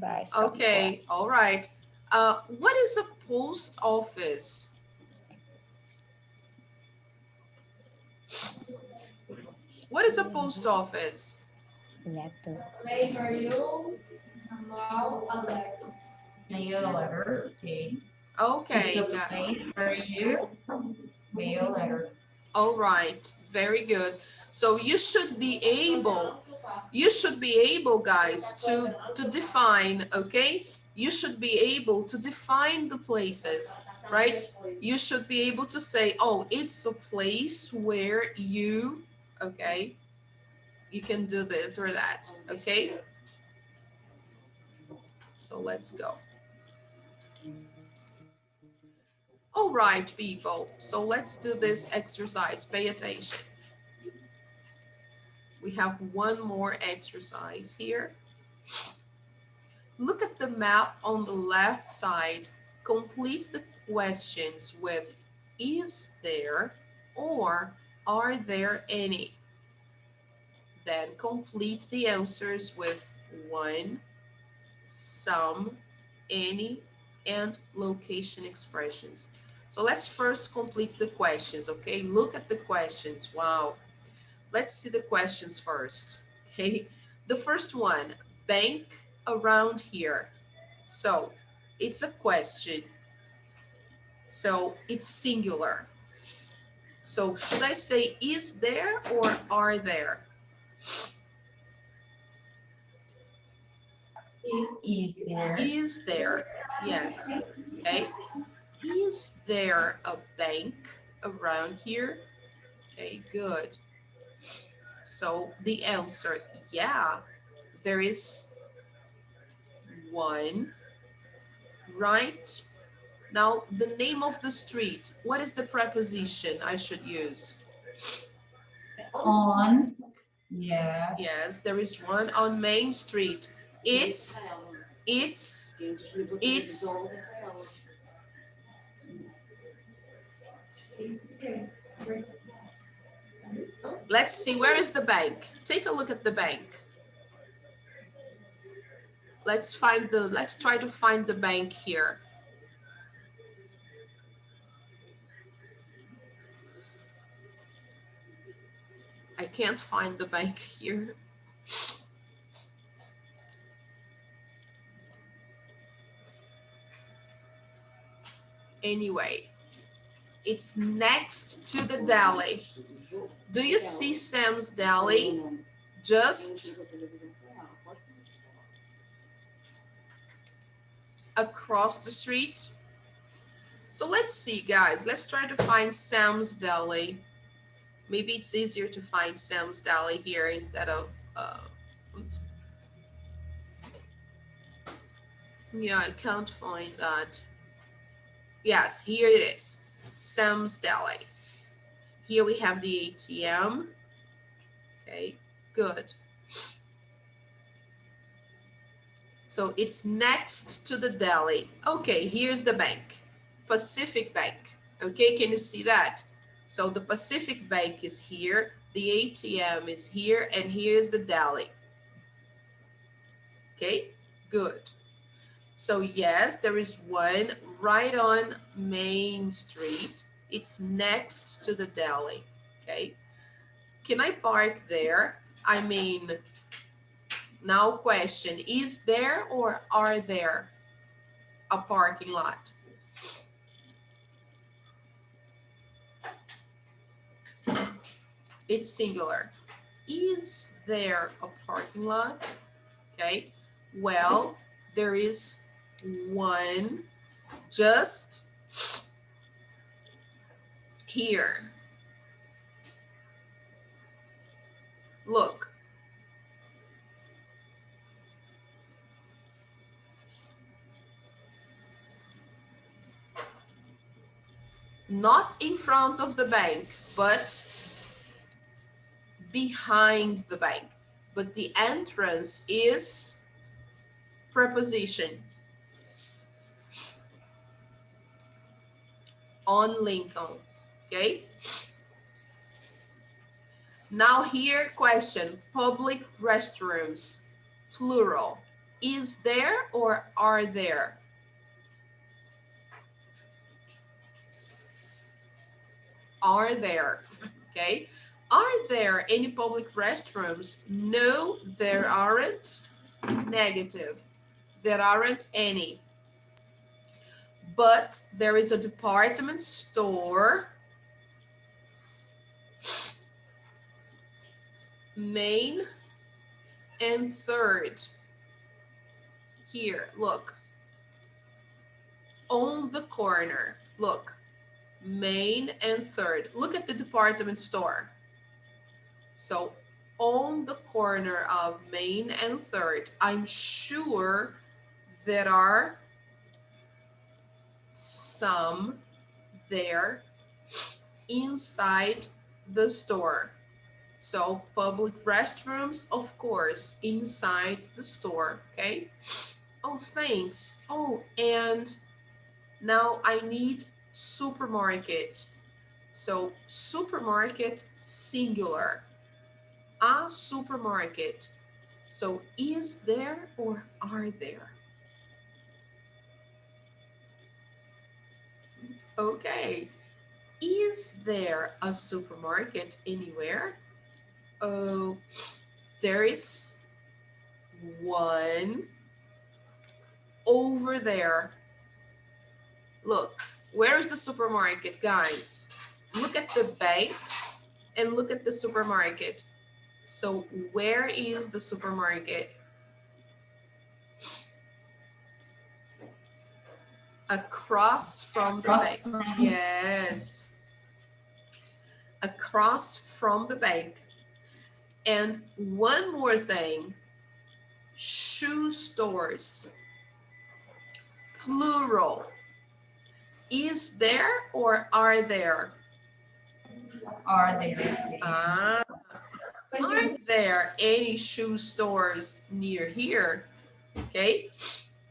Buy some bread. Okay. All right. What is a post office? What is a post office? Letter. Place where you mail a letter. Mail a letter, okay. Okay. It's a place where you mail a letter. All right. Very good. So you should be able, guys, to define, okay? You should be able to define the places, right? You should be able to say, oh, it's a place where you, okay, you can do this or that, okay? So let's go. All right, people. So let's do this exercise. Pay attention. We have one more exercise here. Look at the map on the left side. Complete the questions with is there or are there any? Then complete the answers with one, some, any, and location expressions. So let's first complete the questions, okay? Look at the questions. Wow. Let's see the questions first, okay? The first one, bank around here. So it's a question. So it's singular. So should I say is there or are there? Is there? Is there? Yes. Okay. Is there a bank around here? Okay, good. So the answer, yeah, there is one, right? Now, the name of the street, what is the preposition I should use? On. Yeah. Yes, there is one on Main Street. It's, let's see, where is the bank? Take a look at the bank. Let's try to find the bank here. I can't find the bank here. Anyway, it's next to the deli. Do you see Sam's Deli? Just across the street. So let's see, guys. Let's try to find Sam's Deli. Maybe it's easier to find Sam's Deli here instead of, yeah, I can't find that. Yes, here it is, Sam's Deli. Here we have the ATM. Okay, good. So it's next to the deli. Okay, here's the bank, Pacific Bank. Okay, can you see that? So the Pacific Bank is here, the ATM is here, and here's the deli. Okay, good. So yes, there is one right on Main Street. It's next to the deli, okay? Can I park there? I mean, now question, is there or are there a parking lot? It's singular. Is there a parking lot? Okay, well, there is one just here. Look. Not in front of the bank, but behind the bank. But the entrance is preposition. On Lincoln, okay? Now here, question, public restrooms, plural. Is there or are there? Are there, okay? Are there any public restrooms? No, there aren't. Negative, there aren't any. But there is a department store, Main and 3rd. Here, look. On the corner, look. Main and 3rd. Look at the department store. So on the corner of Main and 3rd, I'm sure there are some there inside the store? So public restrooms, of course, inside the store, okay? Oh, thanks. Oh, and now I need supermarket. So supermarket, singular. A supermarket. So is there or are there? Okay. Is there a supermarket anywhere? Oh, there is one over there. Look, where is the supermarket, guys? Look at the bank and look at the supermarket. So where is the supermarket? Across from the bank. Yes. Across from the bank. And one more thing, shoe stores, plural. Is there or are there? Are there? Ah, aren't there any shoe stores near here? Okay.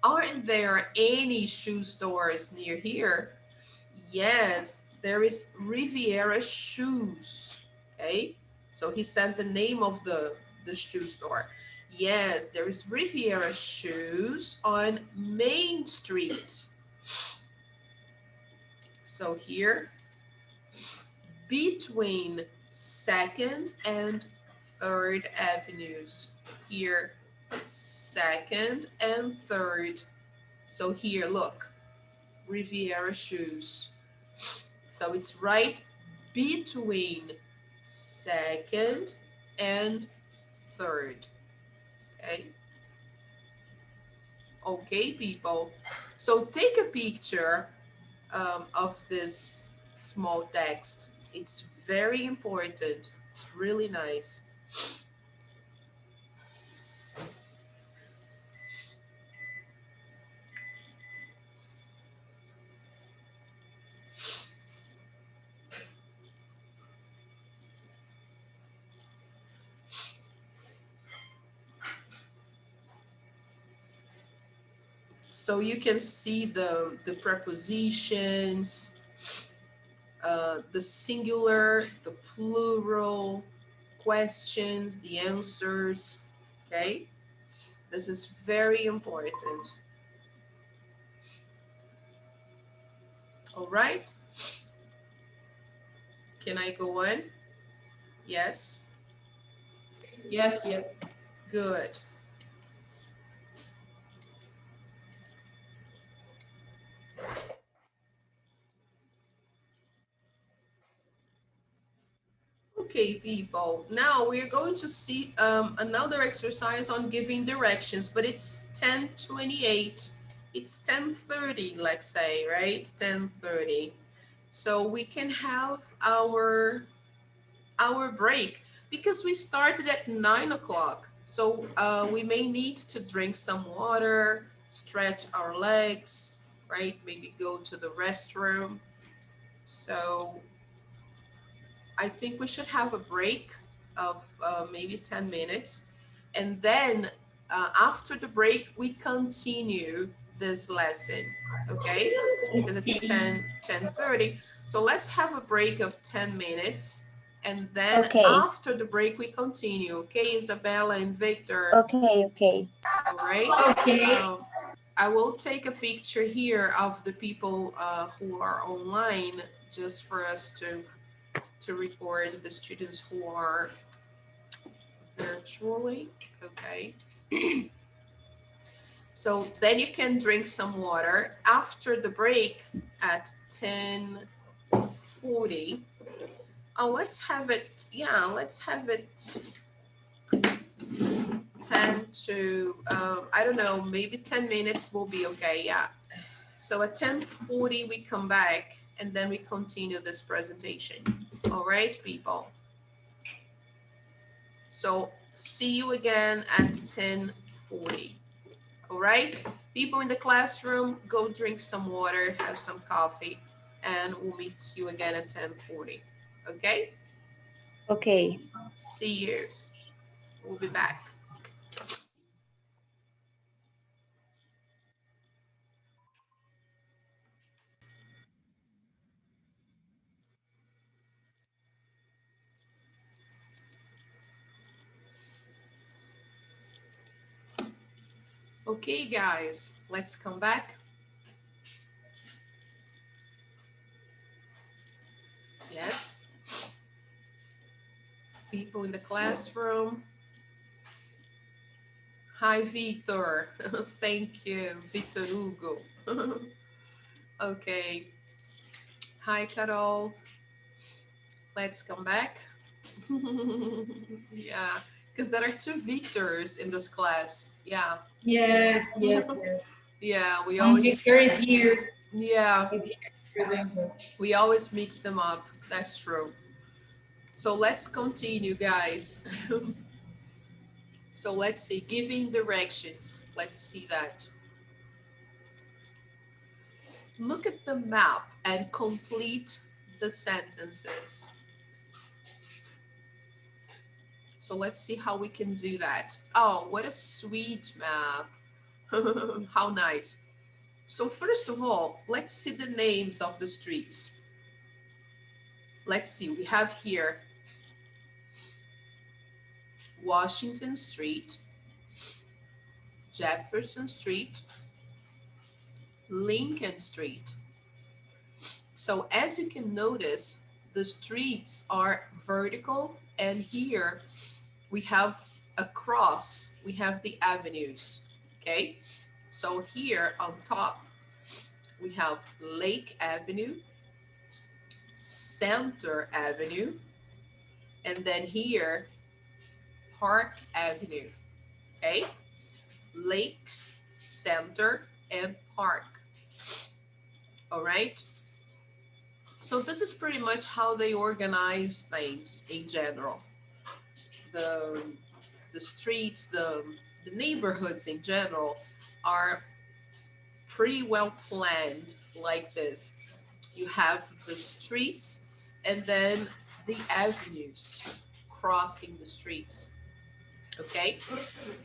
Aren't there any shoe stores near here? Yes, there is Riviera Shoes. Okay. So he says the name of the shoe store. Yes, there is Riviera Shoes on Main Street. So here, between 2nd and 3rd Avenues. Here, 2nd and 3rd. So here, look, Riviera Shoes. So it's right between 2nd and 3rd. Okay. Okay, people. So take a picture of this small text. It's very important. It's really nice. So you can see the prepositions, the singular, the plural, questions, the answers, okay? This is very important. All right. Can I go on? Yes. Yes, yes. Good. Okay, people. Now we're going to see another exercise on giving directions, but it's 10:28. It's 10:30, let's say, right? 10:30. So we can have our break because we started at 9 o'clock. So we may need to drink some water, stretch our legs, right? Maybe go to the restroom. So I think we should have a break of maybe 10 minutes. And then after the break, we continue this lesson, okay? Because it's 10:30. So let's have a break of 10 minutes. And then Okay. after the break, we continue, okay, Isabella and Victor? Okay, okay. All right. Okay. I will take a picture here of the people who are online just for us to record the students who are virtually, okay? So then you can drink some water. After the break at 10:40, oh, let's have it, yeah, let's have it 10 to, I don't know, maybe 10 minutes will be okay, yeah. So at 10:40, we come back and then we continue this presentation. All right, people. So see you again at 10:40. All right, people in the classroom, go drink some water, have some coffee. and we'll meet you again at 10:40. Okay? Okay. See you. We'll be back. Okay, guys, let's come back. Yes. People in the classroom. Hi, Victor. Thank you, Victor Hugo. Okay. Hi, Carol. Let's come back. Yeah, because there are two Victors in this class. Yeah. Yes, yes, yes. Yeah, we And always, Victor is here. yeah, Is here, for example. we always mix them up. That's true. So let's continue, guys. So let's see, giving directions. Let's see that. Look at the map and complete the sentences. So let's see how we can do that. Oh, what a sweet map. How nice. So first of all, let's see the names of the streets. Let's see, we have here Washington Street, Jefferson Street, Lincoln Street. So as you can notice, the streets are vertical, and here we have a cross, we have the avenues, okay? So here on top, we have Lake Avenue, Center Avenue, and then here, Park Avenue, okay? Lake, Center, and Park, all right? So this is pretty much how they organize things in general. The, the streets, the neighborhoods in general are pretty well planned like this. You have the streets and then the avenues crossing the streets, okay?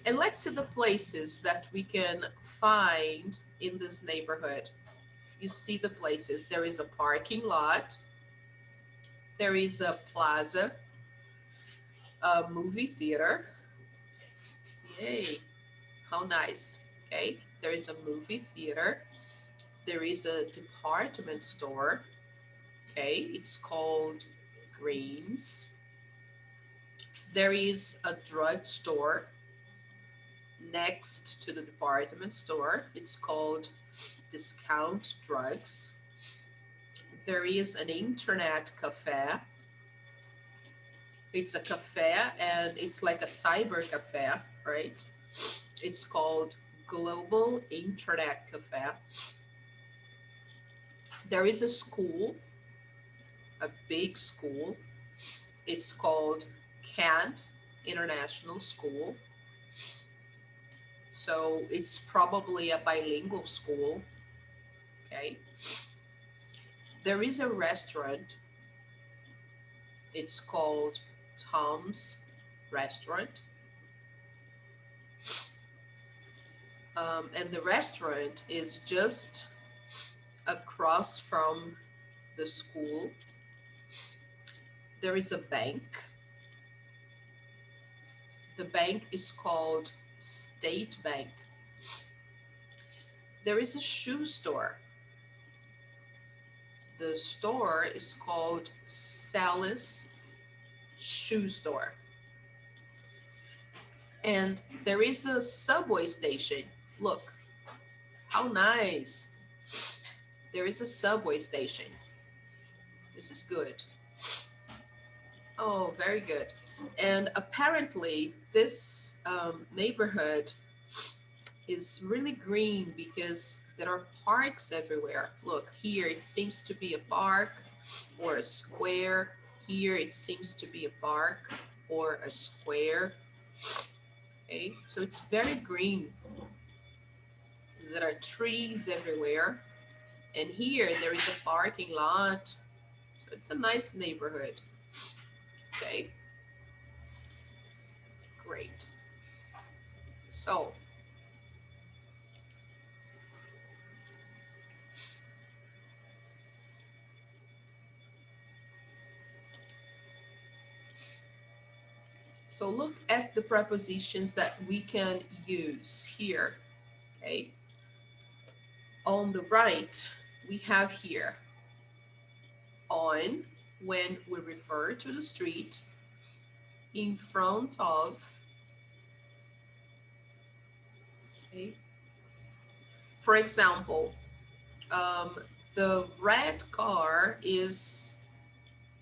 And let's see the places that we can find in this neighborhood. You see the places. There is a parking lot, there is a plaza, a movie theater. Yay, how nice. Okay, there is a movie theater. There is a department store. Okay, it's called Greens. There is a drugstore next to the department store. It's called Discount Drugs. There is an internet cafe. It's a cafe and it's like a cyber cafe, right? It's called Global Internet Cafe. There is a school, a big school. It's called Kant International School. So it's probably a bilingual school, okay? There is a restaurant. It's called Tom's Restaurant. And the restaurant is just across from the school. There is a bank. The bank is called State Bank. There is a shoe store. The store is called Sally's Shoe Store. And there is a subway station. Look, how nice. There is a subway station. This is good. Oh, very good. And apparently this neighborhood is really green because there are parks everywhere. Look, here it seems to be a park or a square. Here it seems to be a park or a square. Okay, so it's very green. There are trees everywhere. And here there is a parking lot. So it's a nice neighborhood. Okay, great. So look at the prepositions that we can use here. Okay, on the right, we have here on when we refer to the street, in front of. Okay. For example, the red car is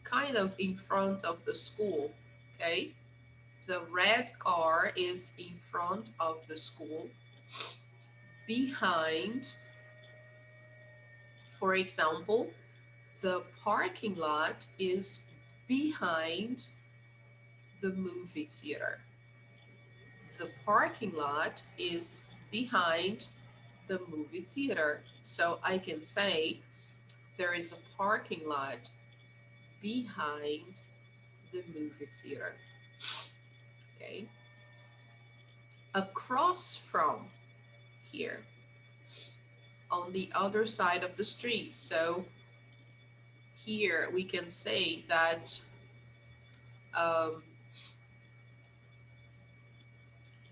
kind of in front of the school. Okay, the red car is in front of the school. Behind, for example, the parking lot is behind the movie theater. The parking lot is behind the movie theater. So I can say there is a parking lot behind the movie theater. Okay. Across from here, on the other side of the street. So here we can say that um,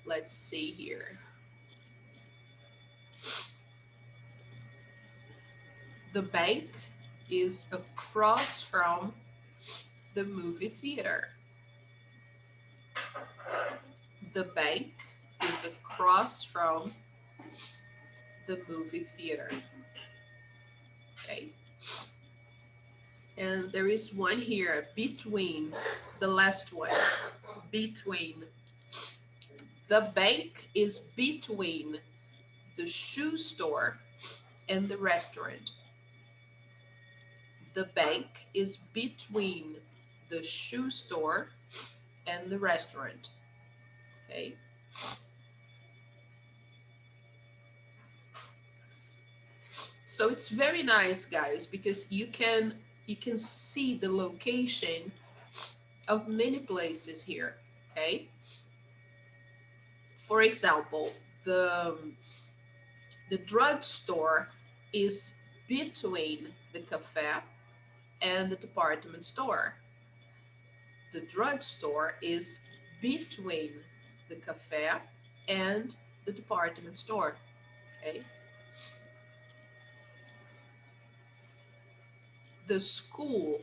let's see here. The bank is across from the movie theater. The bank is across from the movie theater. Okay. And there is one here between, the last one, between. The bank is between the shoe store and the restaurant. The bank is between the shoe store and the restaurant. Okay. So it's very nice, guys, because you can see the location of many places here. Okay. For example, the drugstore is between the cafe and the department store. The drugstore is between the cafe and the department store. Okay. The school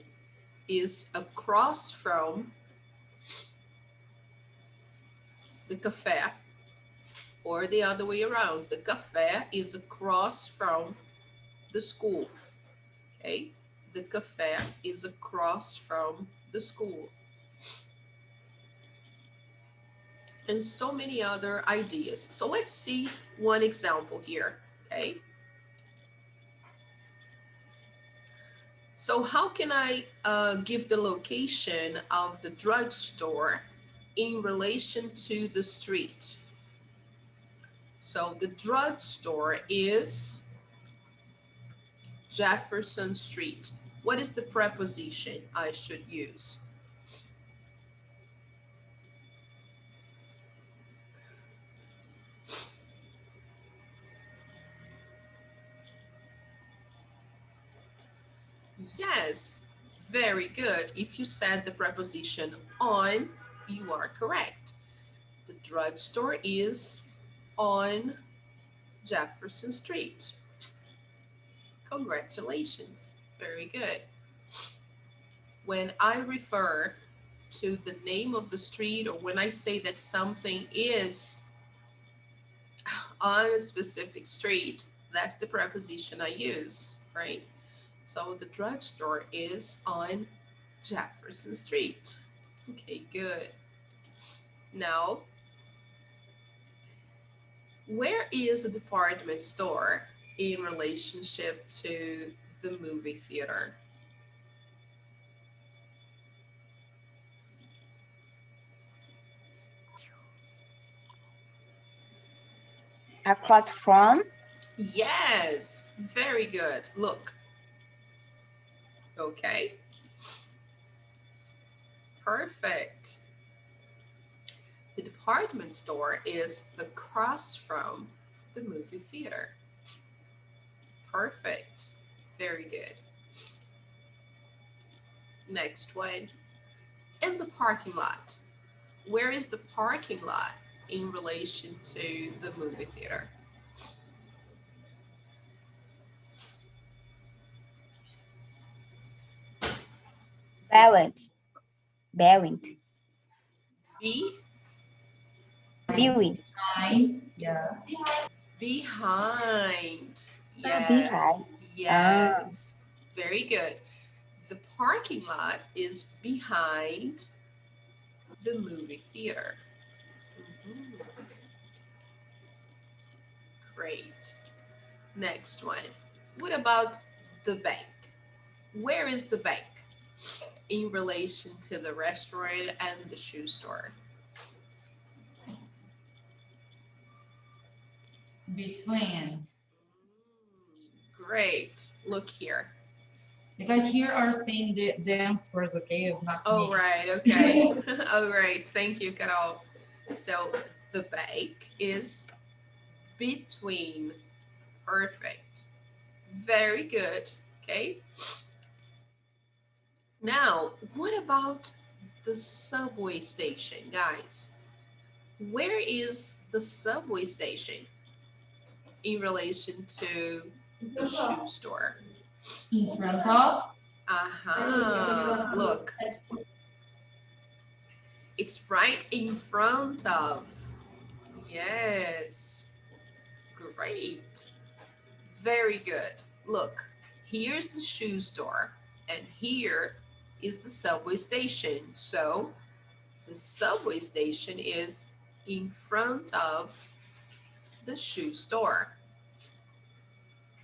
is across from the cafe, or the other way around. The cafe is across from the school. Okay. The cafe is across from the school. And so many other ideas. So let's see one example here. Okay. So how can I give the location of the drugstore in relation to the street? So the drugstore is Jefferson Street. What is the preposition I should use? Yes, very good. If you said the preposition on, you are correct. The drugstore is on Jefferson Street. Congratulations. Very good. When I refer to the name of the street, or when I say that something is on a specific street, that's the preposition I use, right? So the drugstore is on Jefferson Street. Okay, good. Now, where is a department store in relationship to the movie theater? Across from. Yes, very good. Look. Okay. Perfect. The department store is across from the movie theater. Perfect. Very good. Next one. In the parking lot. Where is the parking lot in relation to the movie theater? Balance. Balance. Be Viewing. Nice. Yeah. behind. Yes, Behind. Ah, yes. Very good. The parking lot is behind the movie theater. Mhm. Great. Next one. What about the bank? Where is the bank in relation to the restaurant and the shoe store? Between. Great. Look here. Because here are saying the answers, okay, if not Oh, me. right. Okay. All right. Thank you, Carol. So the bank is between. Perfect. Very good. Okay. Now, what about the subway station, guys? Where is the subway station in relation to the shoe store? In front of. Look, it's right in front of. Yes. Great. Very good. Look, here's the shoe store, and here is the subway station. So the subway station is in front of the shoe store.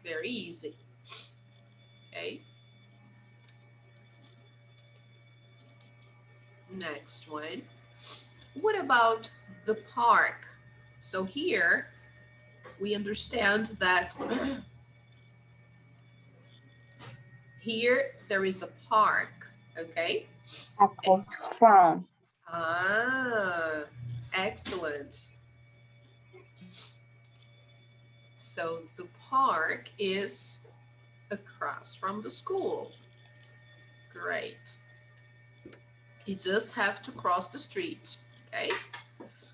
Very easy. Okay. Next one. What about the park? So here we understand that here there is a park. Okay. across from. Ah, excellent. So the park is across from the school. Great. You just have to cross the street, okay?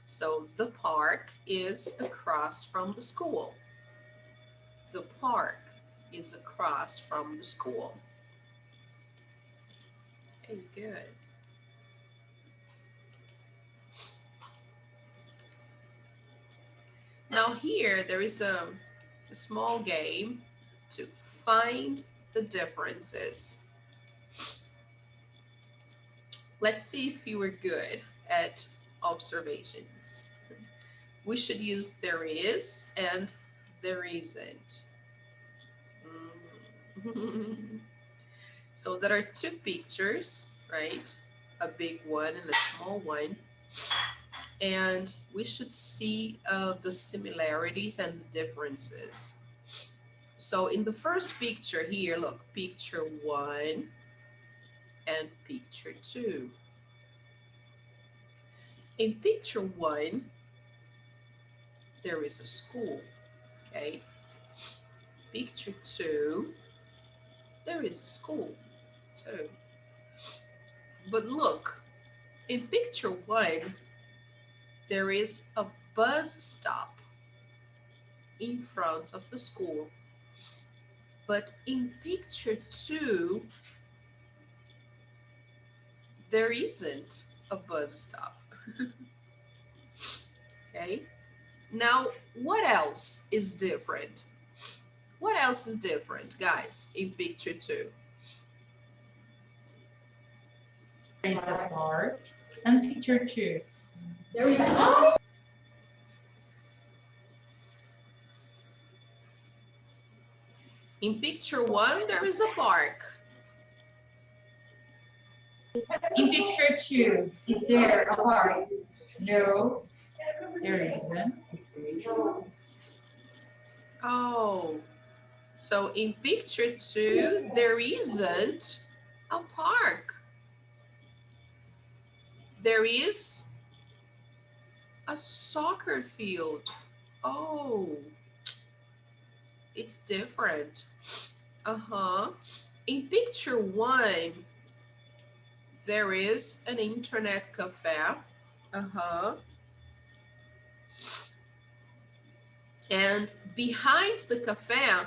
So the park is across from the school. The park is across from the school. Okay, good. Now here there is a small game to find the differences. Let's see if you are good at observations. We should use there is and there isn't. So there are two pictures, right? A big one and a small one. And we should see the similarities and the differences. So in the first picture here, look, picture 1 and picture 2. In picture 1, there is a school, okay? Picture 2, there is a school too. But look, in picture 1, there is a bus stop in front of the school. But in picture 2, there isn't a bus stop. Okay. Now, what else is different? What else is different, guys, in picture 2? There is a park. And picture 2. There is a park. In picture 1, there is a park. In picture 2, is there a park? No, there isn't. Oh, so in picture 2, there isn't a park. There is a soccer field. Oh, it's different. Uh-huh. In picture 1, there is an internet cafe. Uh-huh. And behind the cafe,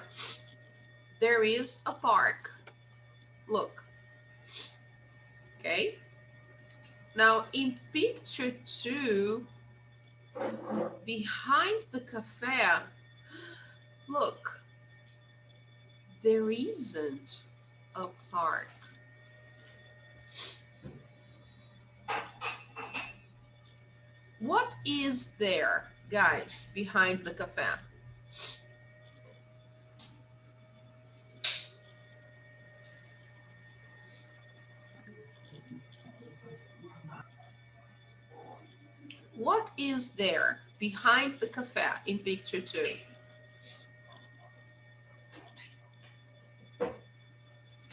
there is a park. Look. Okay. Now in picture 2, behind the cafe, look, there isn't a park. What is there, guys, behind the cafe? What is there behind the cafe in picture 2?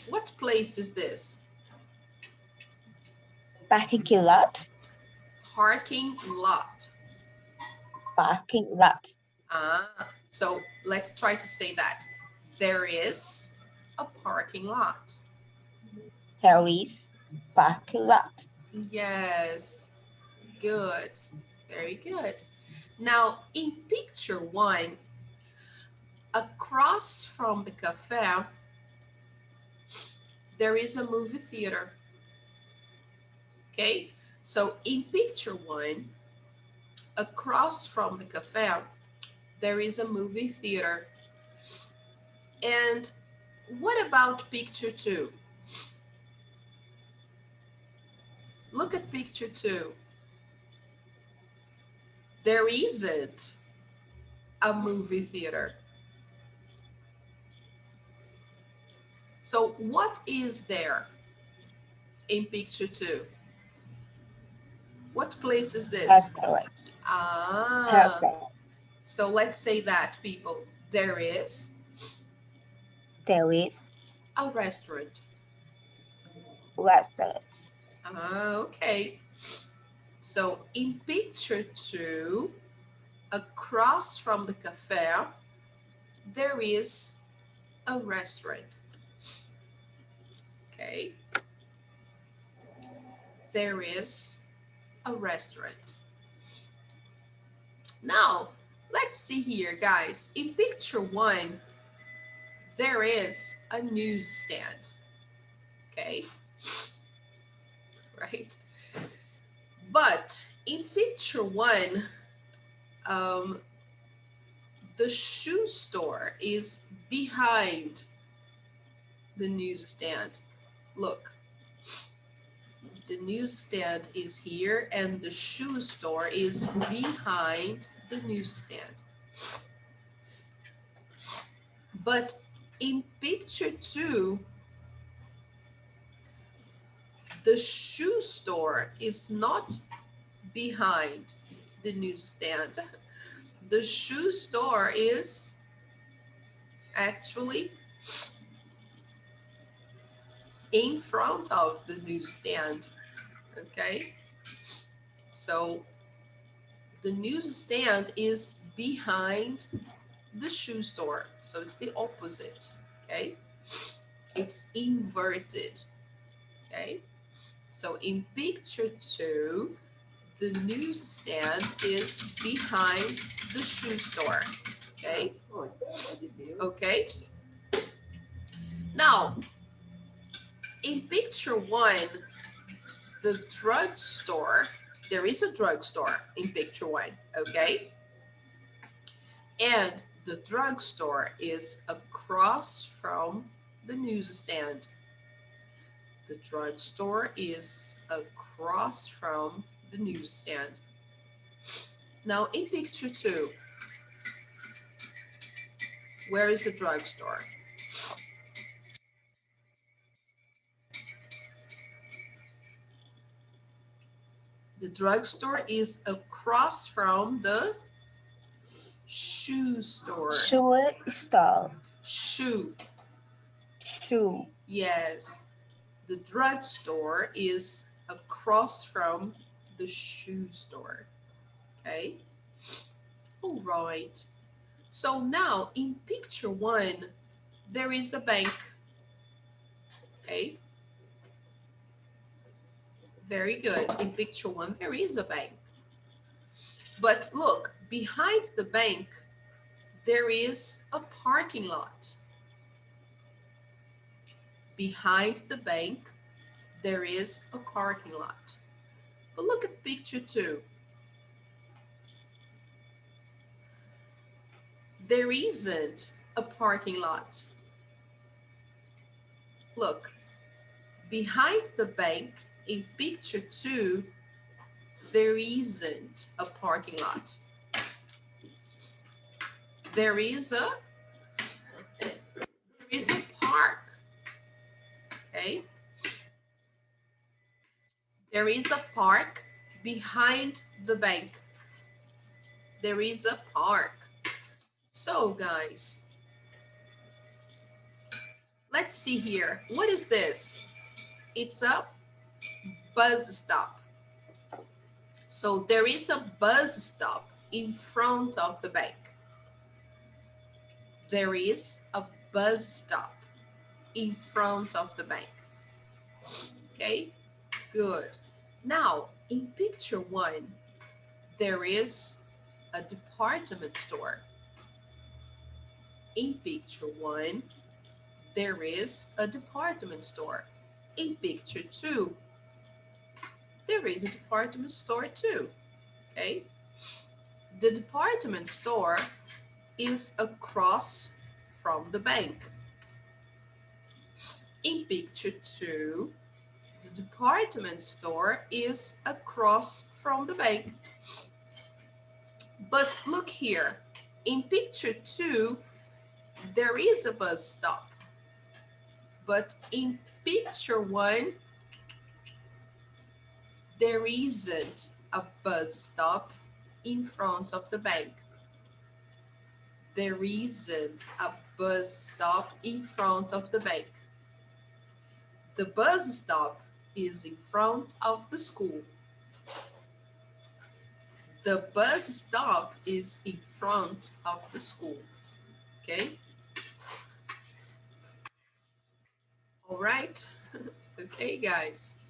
What place is this? Parking lot. Parking lot. Parking lot. So let's try to say that. There is a parking lot. There is parking lot. Yes, good, very good. Now in picture 1, across from the cafe, there is a movie theater. Okay, so in picture 1, across from the cafe, there is a movie theater. And what about picture 2? Look at picture 2. There isn't a movie theater. So what is there in picture 2? What place is this? Restaurant. Ah, Restaurant. so let's say that, people. There is There is a restaurant. restaurant. Okay. So in picture 2, across from the cafe, there is a restaurant. Okay. There is a restaurant. Now, let's see here, guys. In picture 1, there is a newsstand. Okay. Right. But in picture 1, the shoe store is behind the newsstand. Look, the newsstand is here and the shoe store is behind the newsstand. But in picture 2, the shoe store is not behind the newsstand. The shoe store is actually in front of the newsstand. Okay, so the newsstand is behind the shoe store, so it's the opposite. Okay, it's inverted. Okay, so in picture 2, the newsstand is behind the shoe store. Okay, okay. Now in picture 1, the drugstore, there is a drugstore in picture 1, okay? And the drugstore is across from the newsstand. The drugstore is across from the newsstand. Now in picture 2, where is the drugstore? The drugstore is across from the Shoe store. Shoe store. Shoe. Shoe. Yes. The drugstore is across from the shoe store. Okay. All right. So now in picture one, there is a bank. Okay. Very good. In picture one, there is a bank. But look, behind the bank, there is a parking lot. Behind the bank, there is a parking lot. But look at picture two. There isn't a parking lot. Look, behind the bank in picture two, there isn't a parking lot. There is a park. Okay? There is a park behind the bank. There is a park. So guys, let's see here. What is this? It's a bus stop. So there is a bus stop in front of the bank. There is a bus stop in front of the bank. Okay, good. Now, in picture one, there is a department store. In picture one, there is a department store. In picture two, there is a department store too. Okay, the department store is across from the bank. In picture two, the department store is across from the bank. But look here, in picture two, there is a bus stop. But in picture one, there isn't a bus stop in front of the bank. There isn't a bus stop in front of the bank. The bus stop is in front of the school. The bus stop is in front of the school. Okay? All right. Okay, guys.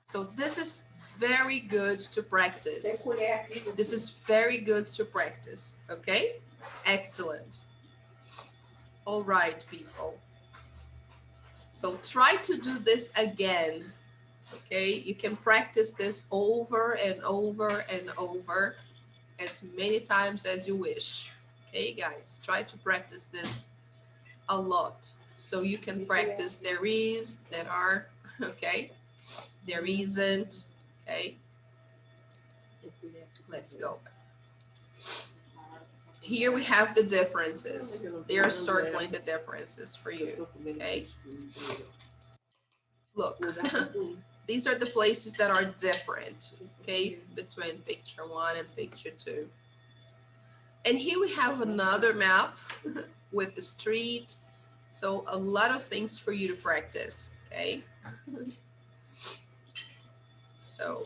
So this is very good to practice. This is very good to practice. Okay? Excellent. All right, people. So try to do this again. Okay? You can practice this over and over and over as many times as you wish. Okay, guys? Try to practice this a lot. So you can practice there is, there are, okay? There isn't, okay? Let's go. Here we have the differences. They are circling the differences for you, okay? Look, these are the places that are different, okay? Between picture one and picture two. And here we have another map with the street. So a lot of things for you to practice, okay? So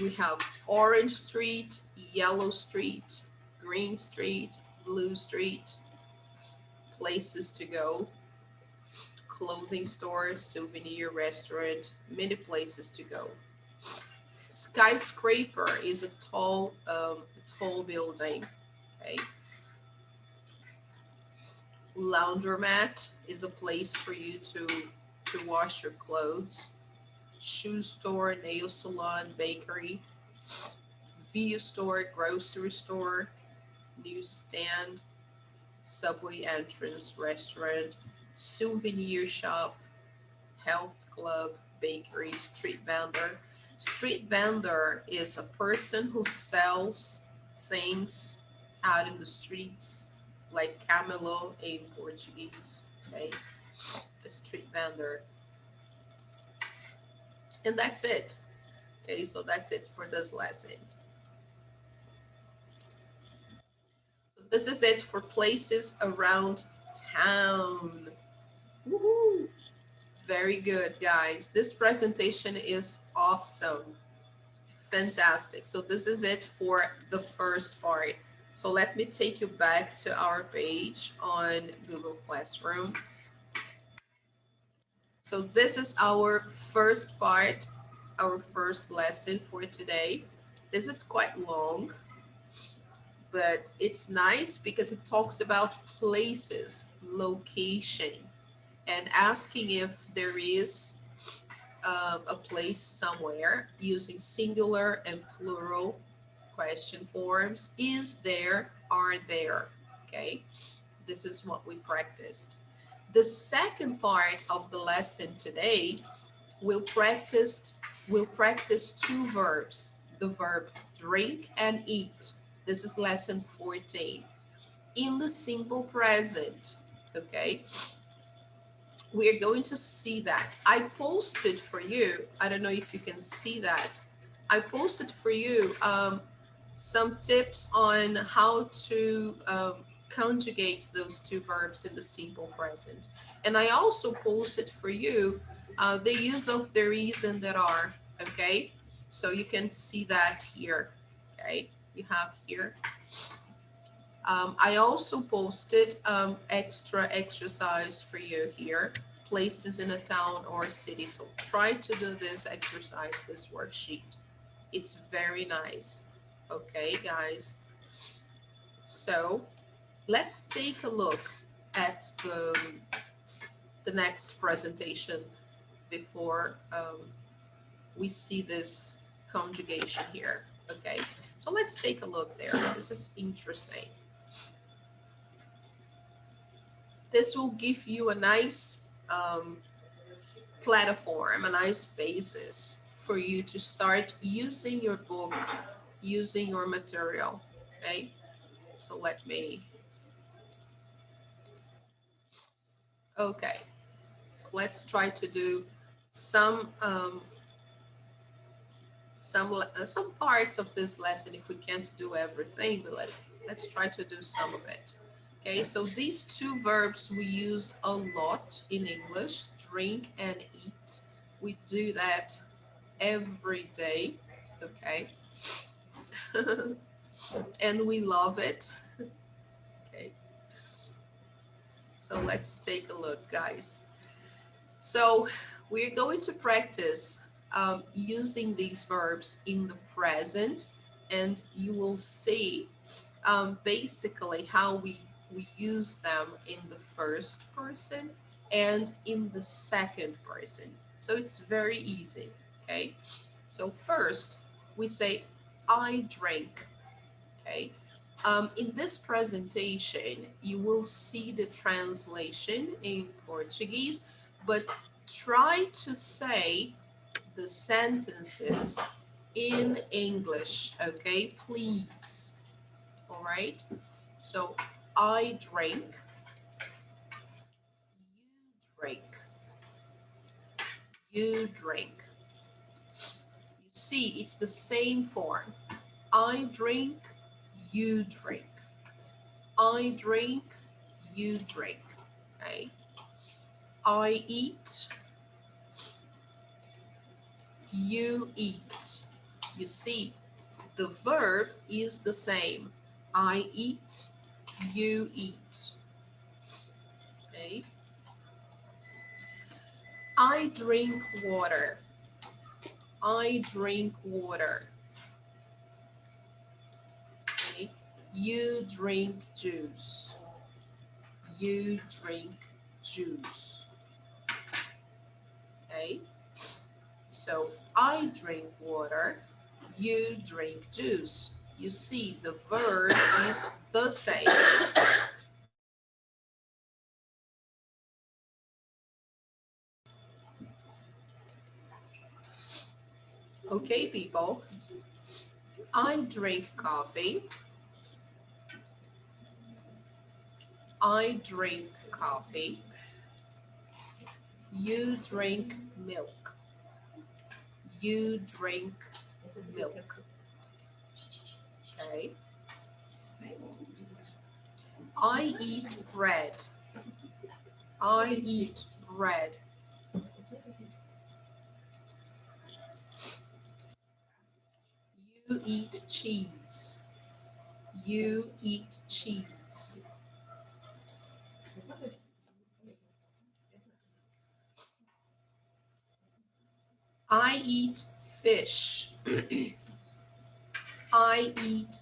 we have orange street, yellow street, green street, blue street, places to go, clothing store, souvenir, restaurant, many places to go. Skyscraper is a tall building, okay? Laundromat is a place for you to wash your clothes. Shoe store, nail salon, bakery, video store, grocery store, newsstand, subway entrance, restaurant, souvenir shop, health club, bakery, street vendor. Street vendor is a person who sells things out in the streets, like camelo in Portuguese, okay? A street vendor. And that's it. Okay, so that's it for this lesson. This is it for places around town. Woohoo! Very good, guys. This presentation is awesome. Fantastic. So this is it for the first part. So let me take you back to our page on Google Classroom. So this is our first part, our first lesson for today. This is quite long, but it's nice because it talks about places, location, and asking if there is a place somewhere using singular and plural question forms. Is there, are there? Okay, this is what we practiced. The second part of the lesson today will practice two verbs, the verb drink and eat. This is lesson 14 in the simple present. Okay, we're going to see that. I posted for you, I don't know if you can see that. I posted for you some tips on how to conjugate those two verbs in the simple present. And I also posted for you the use of there is and there are, okay? So you can see that here, okay? You have here. I also posted extra exercise for you here, places in a town or city. So try to do this exercise, this worksheet. It's very nice. Okay, guys. So let's take a look at the next presentation before we see this conjugation here. Okay, so let's take a look there. This is interesting. This will give you a nice platform, a nice basis for you to start using your book, using your material. Okay, so let me, okay, so let's try to do some some parts of this lesson. If we can't do everything, but let's try to do some of it. Okay, so these two verbs we use a lot in English, drink and eat. We do that every day, okay? And we love it. Okay, so let's take a look, guys. So we're going to practice using these verbs in the present, and you will see basically how we use them in the first person and in the second person. So it's very easy, okay? So first, we say, I drink, okay? In this presentation, you will see the translation in Portuguese, but try to say the sentences in English, okay? Please. All right. So I drink, you drink, you drink. You see, it's the same form. I drink, you drink. I drink, you drink. Okay. I eat, you eat. You see, the verb is the same. I eat, you eat. Okay. I drink water. I drink water. Okay. You drink juice. You drink juice. Okay. So I drink water. You drink juice. You see, the verb is the same. Okay, people. I drink coffee. I drink coffee. You drink milk. You drink milk. Okay. I eat bread. I eat bread. You eat cheese. You eat cheese. I eat fish. I eat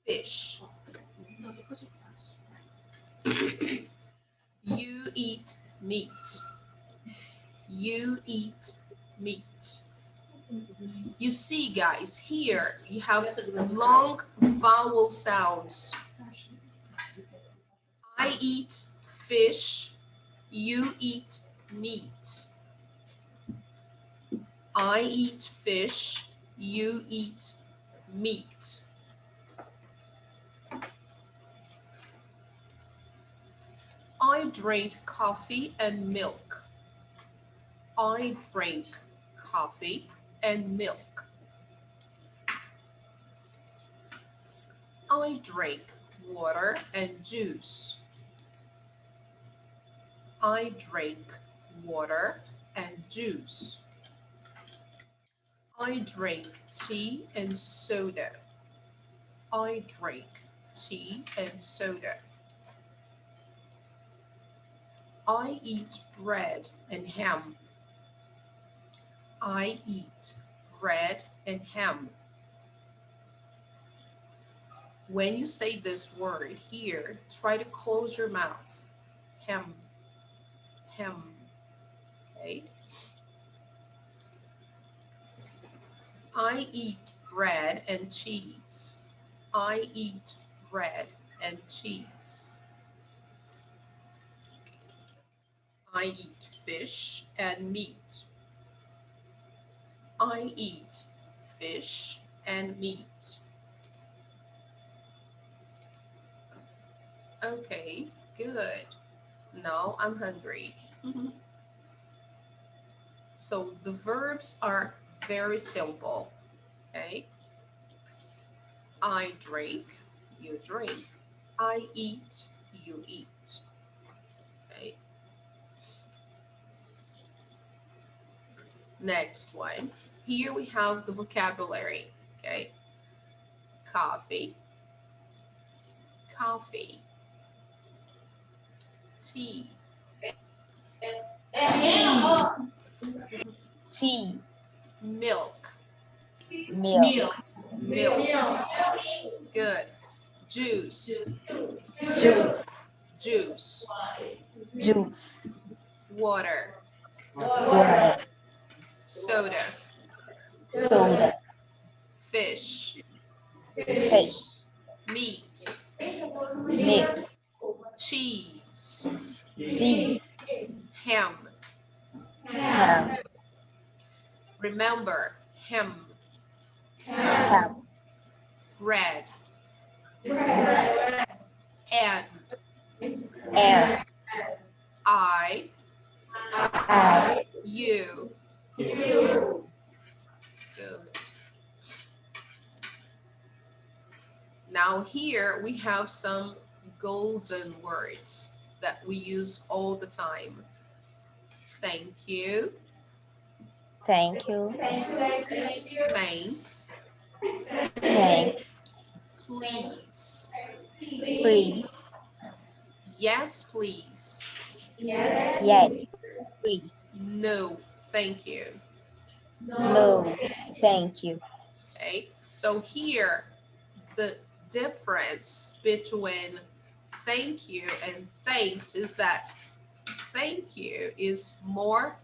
fish. You eat meat. You eat meat. You see, guys, here you have long vowel sounds. I eat fish. You eat meat. I eat fish. You eat meat. I drink coffee and milk. I drink coffee and milk. I drink water and juice. I drink water and juice. I drink tea and soda. I drink tea and soda. I eat bread and ham. I eat bread and ham. When you say this word here, try to close your mouth. Ham, ham, okay? I eat bread and cheese. I eat bread and cheese. I eat fish and meat. I eat fish and meat. Okay, good. Now I'm hungry. So the verbs are very simple, okay? I drink, you drink. I eat, you eat, okay? Next one. Here we have the vocabulary, okay? Coffee, coffee. Tea, Tea. milk, Milk. milk. Good. Juice, Juice. juice. Juice. Water, Water. soda. Soda. Fish, Fish. meat, Meat. cheese, Cheese. ham. Ham. Remember, ham, Ham. bread, and And I, I. you. Good. Now here we have some golden words that we use all the time. Thank you, Thank you. thanks, Thanks. please, Please. yes, please, Yes. Please. no, thank you. No. Thank you. Okay, so here the difference between thank you and thanks is that thank you is more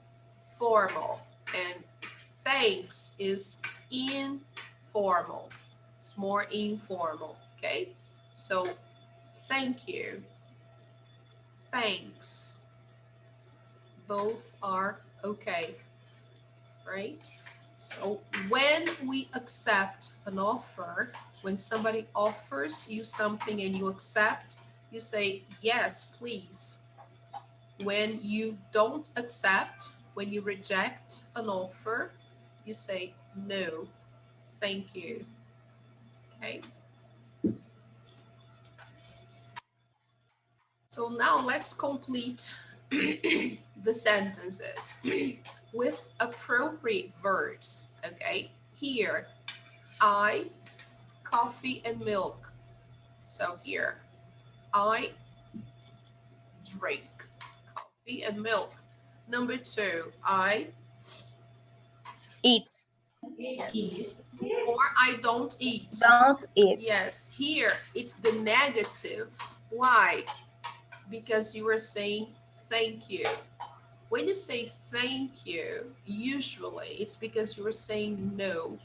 formal and thanks is informal. It's more informal, okay? So thank you, thanks, both are okay, right? So when we accept an offer, when somebody offers you something and you accept, you say, yes, please. When you don't accept, when you reject an offer, you say, no, thank you. Okay. So now let's complete the sentences with appropriate verbs, okay? Here, I, coffee and milk. So here, I drink coffee and milk. Number 2, I, Eat. yes, or I don't eat. Don't eat. Yes, here it's the negative. Why? Because you are saying thank you. When you say thank you, usually it's because you are saying no.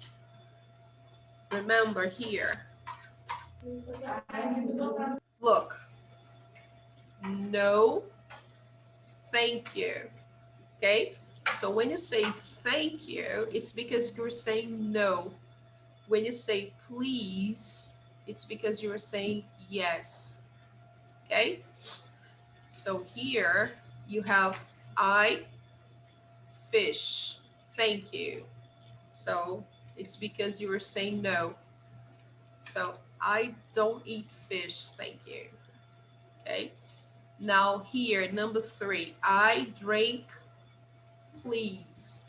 Remember here, look, no, thank you. Okay? So when you say thank you, it's because you're saying no. When you say please, it's because you're saying yes. Okay? So here you have I fish. Thank you. So it's because you were saying no. So I don't eat fish. Thank you. Okay. Now here, number 3, I drink, please.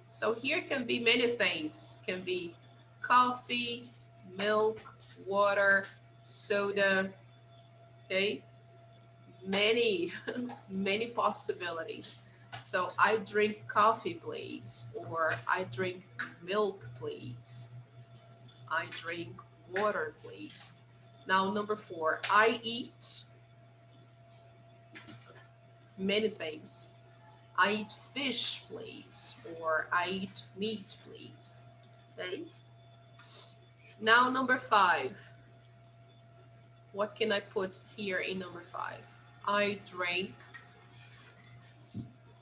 So here can be many things. Can be coffee, milk, water, soda. Okay. Many, many possibilities. So I drink coffee, please, or I drink milk, please. I drink water, please. Now, number 4, I eat many things. I eat fish, please, or I eat meat, please. Okay. Now, number 5, what can I put here in number 5? I drink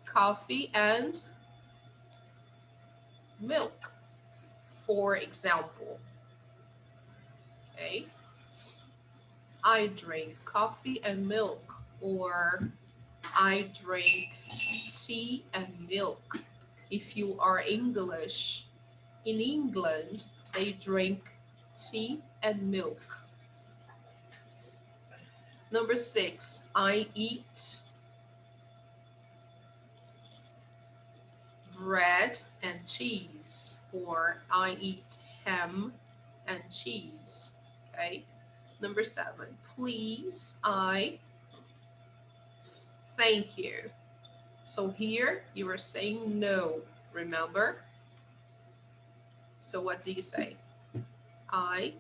coffee and milk, for example. Okay. I drink coffee and milk, or I drink tea and milk. If you are English, in England, they drink tea and milk. Number 6, I eat bread and cheese, or I eat ham and cheese. Okay. Number 7, please, I thank you. So here you are saying no, remember? So what do you say? I,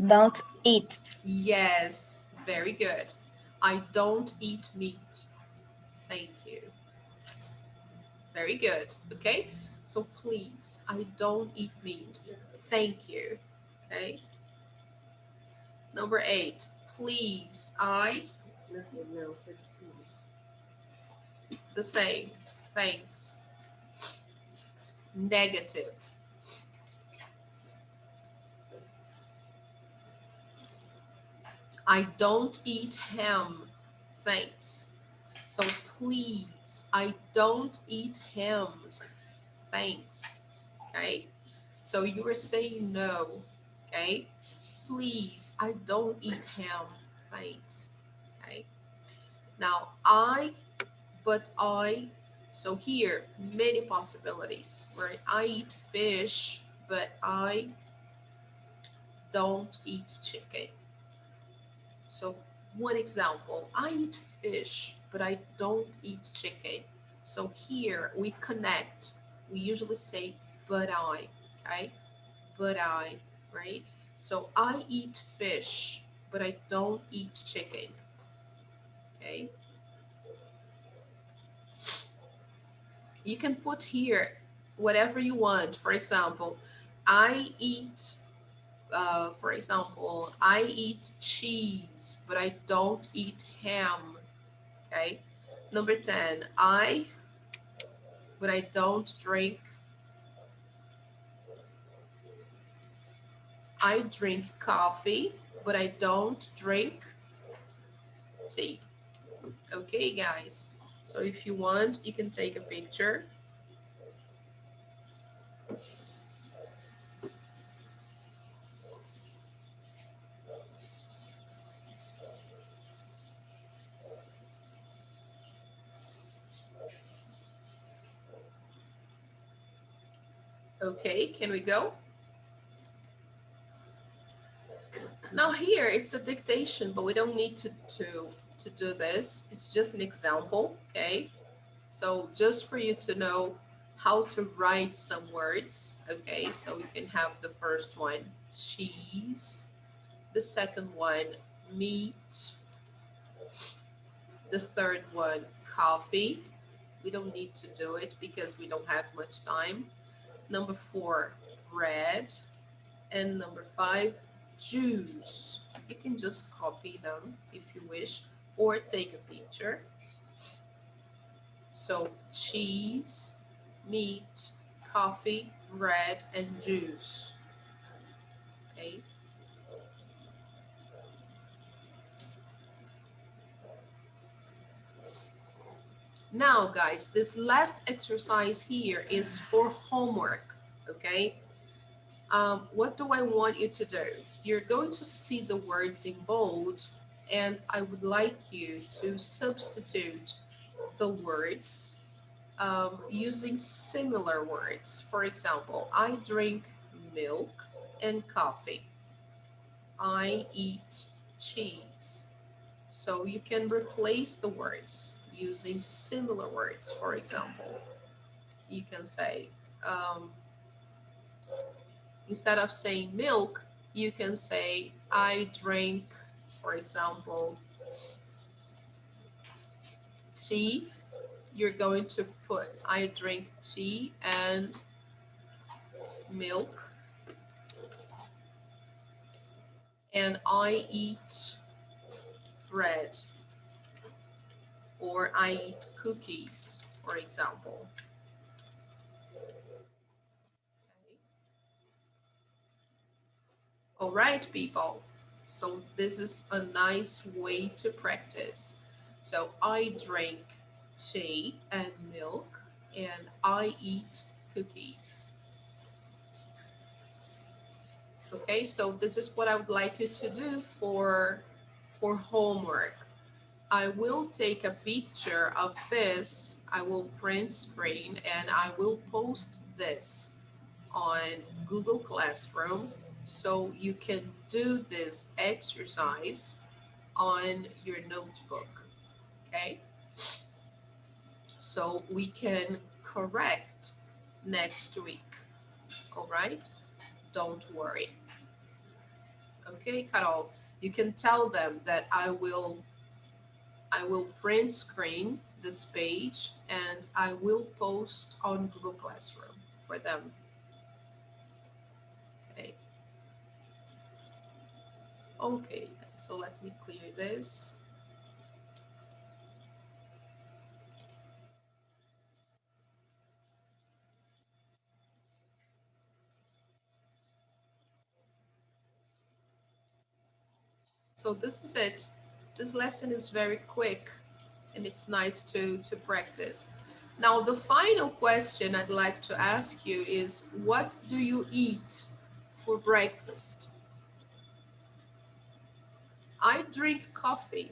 Don't eat. yes, very good. I don't eat meat. Thank you. Very good. Okay. So please, I don't eat meat. Thank you. Okay. Number 8, please, I, the same. Thanks. Negative. I don't eat ham. Thanks. So please, I don't eat ham. Thanks. Okay. So you are saying no. Okay. Please, I don't eat ham. Thanks. Okay. Now I, but I. So here, many possibilities, right? I eat fish, but I don't eat chicken. So one example, I eat fish, but I don't eat chicken. So here we connect. We usually say, but I, okay? But I, right? So I eat fish, but I don't eat chicken, okay? You can put here whatever you want. For example, I eat, for example, I eat cheese, but I don't eat ham, okay? Number 10, but I don't drink. I drink coffee, but I don't drink tea. Okay, guys. So if you want, you can take a picture Okay, can we go? Now here it's a dictation, but we don't need to do this. It's just an example, okay? So just for you to know how to write some words, okay? So you can have the first one, cheese, the second one, meat, the third one, coffee. We don't need to do it because we don't have much time. Number 4, bread. And number 5, juice. You can just copy them if you wish or take a picture. So cheese, meat, coffee, bread, and juice. Okay. Now, guys, this last exercise here is for homework. Okay. What do I want you to do? You're going to see the words in bold, and I would like you to substitute the words using similar words. For example, I drink milk and coffee. I eat cheese. So you can replace the words using similar words. For example, you can say, um, instead of saying milk, you can say, I drink, for example, tea. You're going to put, I drink tea and milk, and I eat bread, or I eat cookies, for example. Okay. All right, people. So this is a nice way to practice. So I drink tea and milk, and I eat cookies. Okay, so this is what I would like you to do for homework. I will take a picture of this. I will print screen and I will post this on Google Classroom so you can do this exercise on your notebook. Okay, so we can correct next week. All right, don't worry. Okay, Carol, you can tell them that I will print screen this page and I will post on Google Classroom for them. Okay. Okay, so let me clear this. So this is it. This lesson is very quick and it's nice to practice. Now, the final question I'd like to ask you is, what do you eat for breakfast? I drink coffee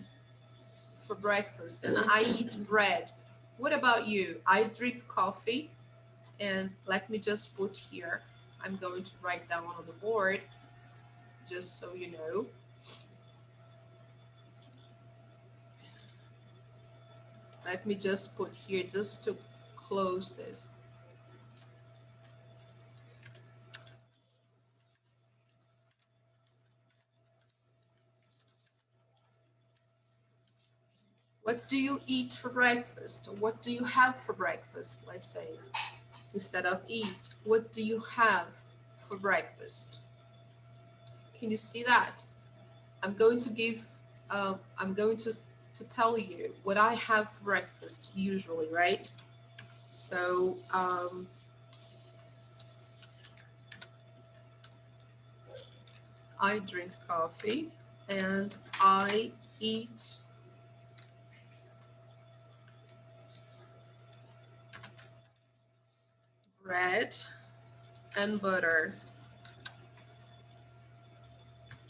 for breakfast and I eat bread. What about you? I drink coffee, and let me just put here, I'm going to write down on the board just so you know. Let me just put here just to close this. What do you eat for breakfast? What do you have for breakfast? Let's say, instead of eat, what do you have for breakfast? Can you see that? I'm going to give, I'm going to tell you what I have for breakfast usually, right? So, I drink coffee and I eat bread and butter.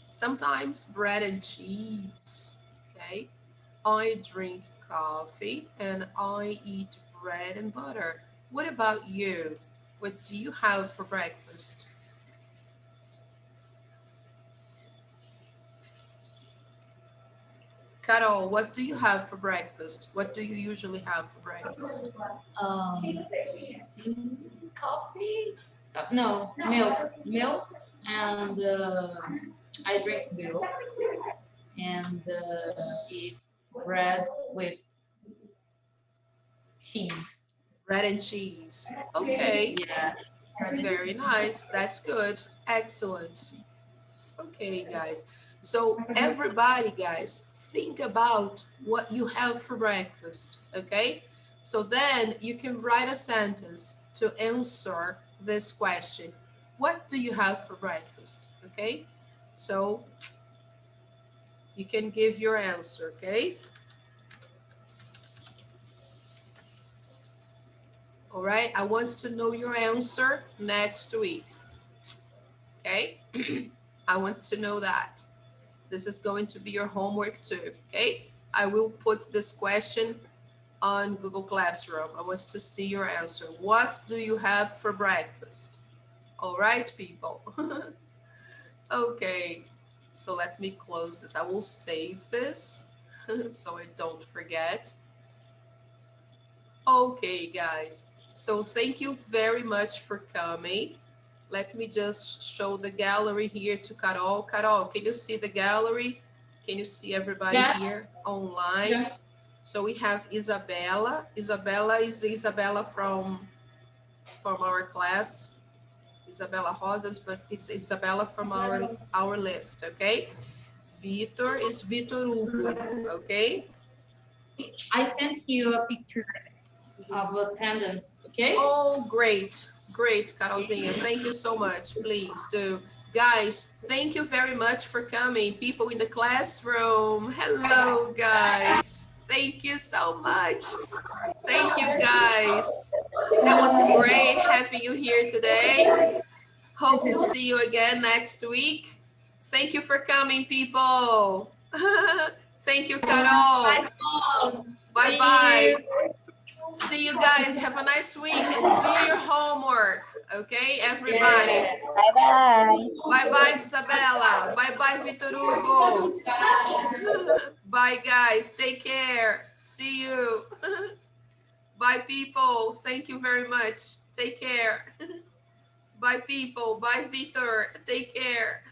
Sometimes bread and cheese. Okay. I drink coffee and I eat bread and butter. What about you? What do you have for breakfast? Carol, what do you have for breakfast? What do you usually have for breakfast? Um, coffee? No, milk, and I drink milk, and eat bread with cheese. Bread and cheese. Okay, Yeah. very nice. That's good. Excellent. Okay, guys. So everybody, guys, think about what you have for breakfast, okay? So then you can write a sentence to answer this question. What do you have for breakfast? Okay? So you can give your answer, okay? All right, I want to know your answer next week, okay? I want to know that. This is going to be your homework too, okay? I will put this question on Google Classroom. I want to see your answer. What do you have for breakfast? All right, people. Okay, so let me close this. I will save this so I don't forget. Okay, guys. So thank you very much for coming. Let me just show the gallery here to Carol. Carol, can you see the gallery? Can you see everybody here Yes. online? Yes. So we have Isabella. Isabella is Isabella from our class. Isabella Rosas, but it's Isabella from our list, okay? Vitor is Vitor Hugo, okay? I sent you a picture of attendance, okay? Oh, great. Great, Carolzinha. Thank you so much. Please do. Guys, thank you very much for coming. People in the classroom. Hello, guys. Thank you so much. Thank you, guys. That was great having you here today. Hope to see you again next week. Thank you for coming, people. Thank you, Carol. Bye bye. See you guys. Have a nice week and do your homework. Okay, everybody. Bye-bye. Bye bye, Isabella. Bye bye, Vitor Hugo. Bye, guys. Take care. See you. Bye, people. Thank you very much. Take care. Bye, people. Bye, Vitor. Take care.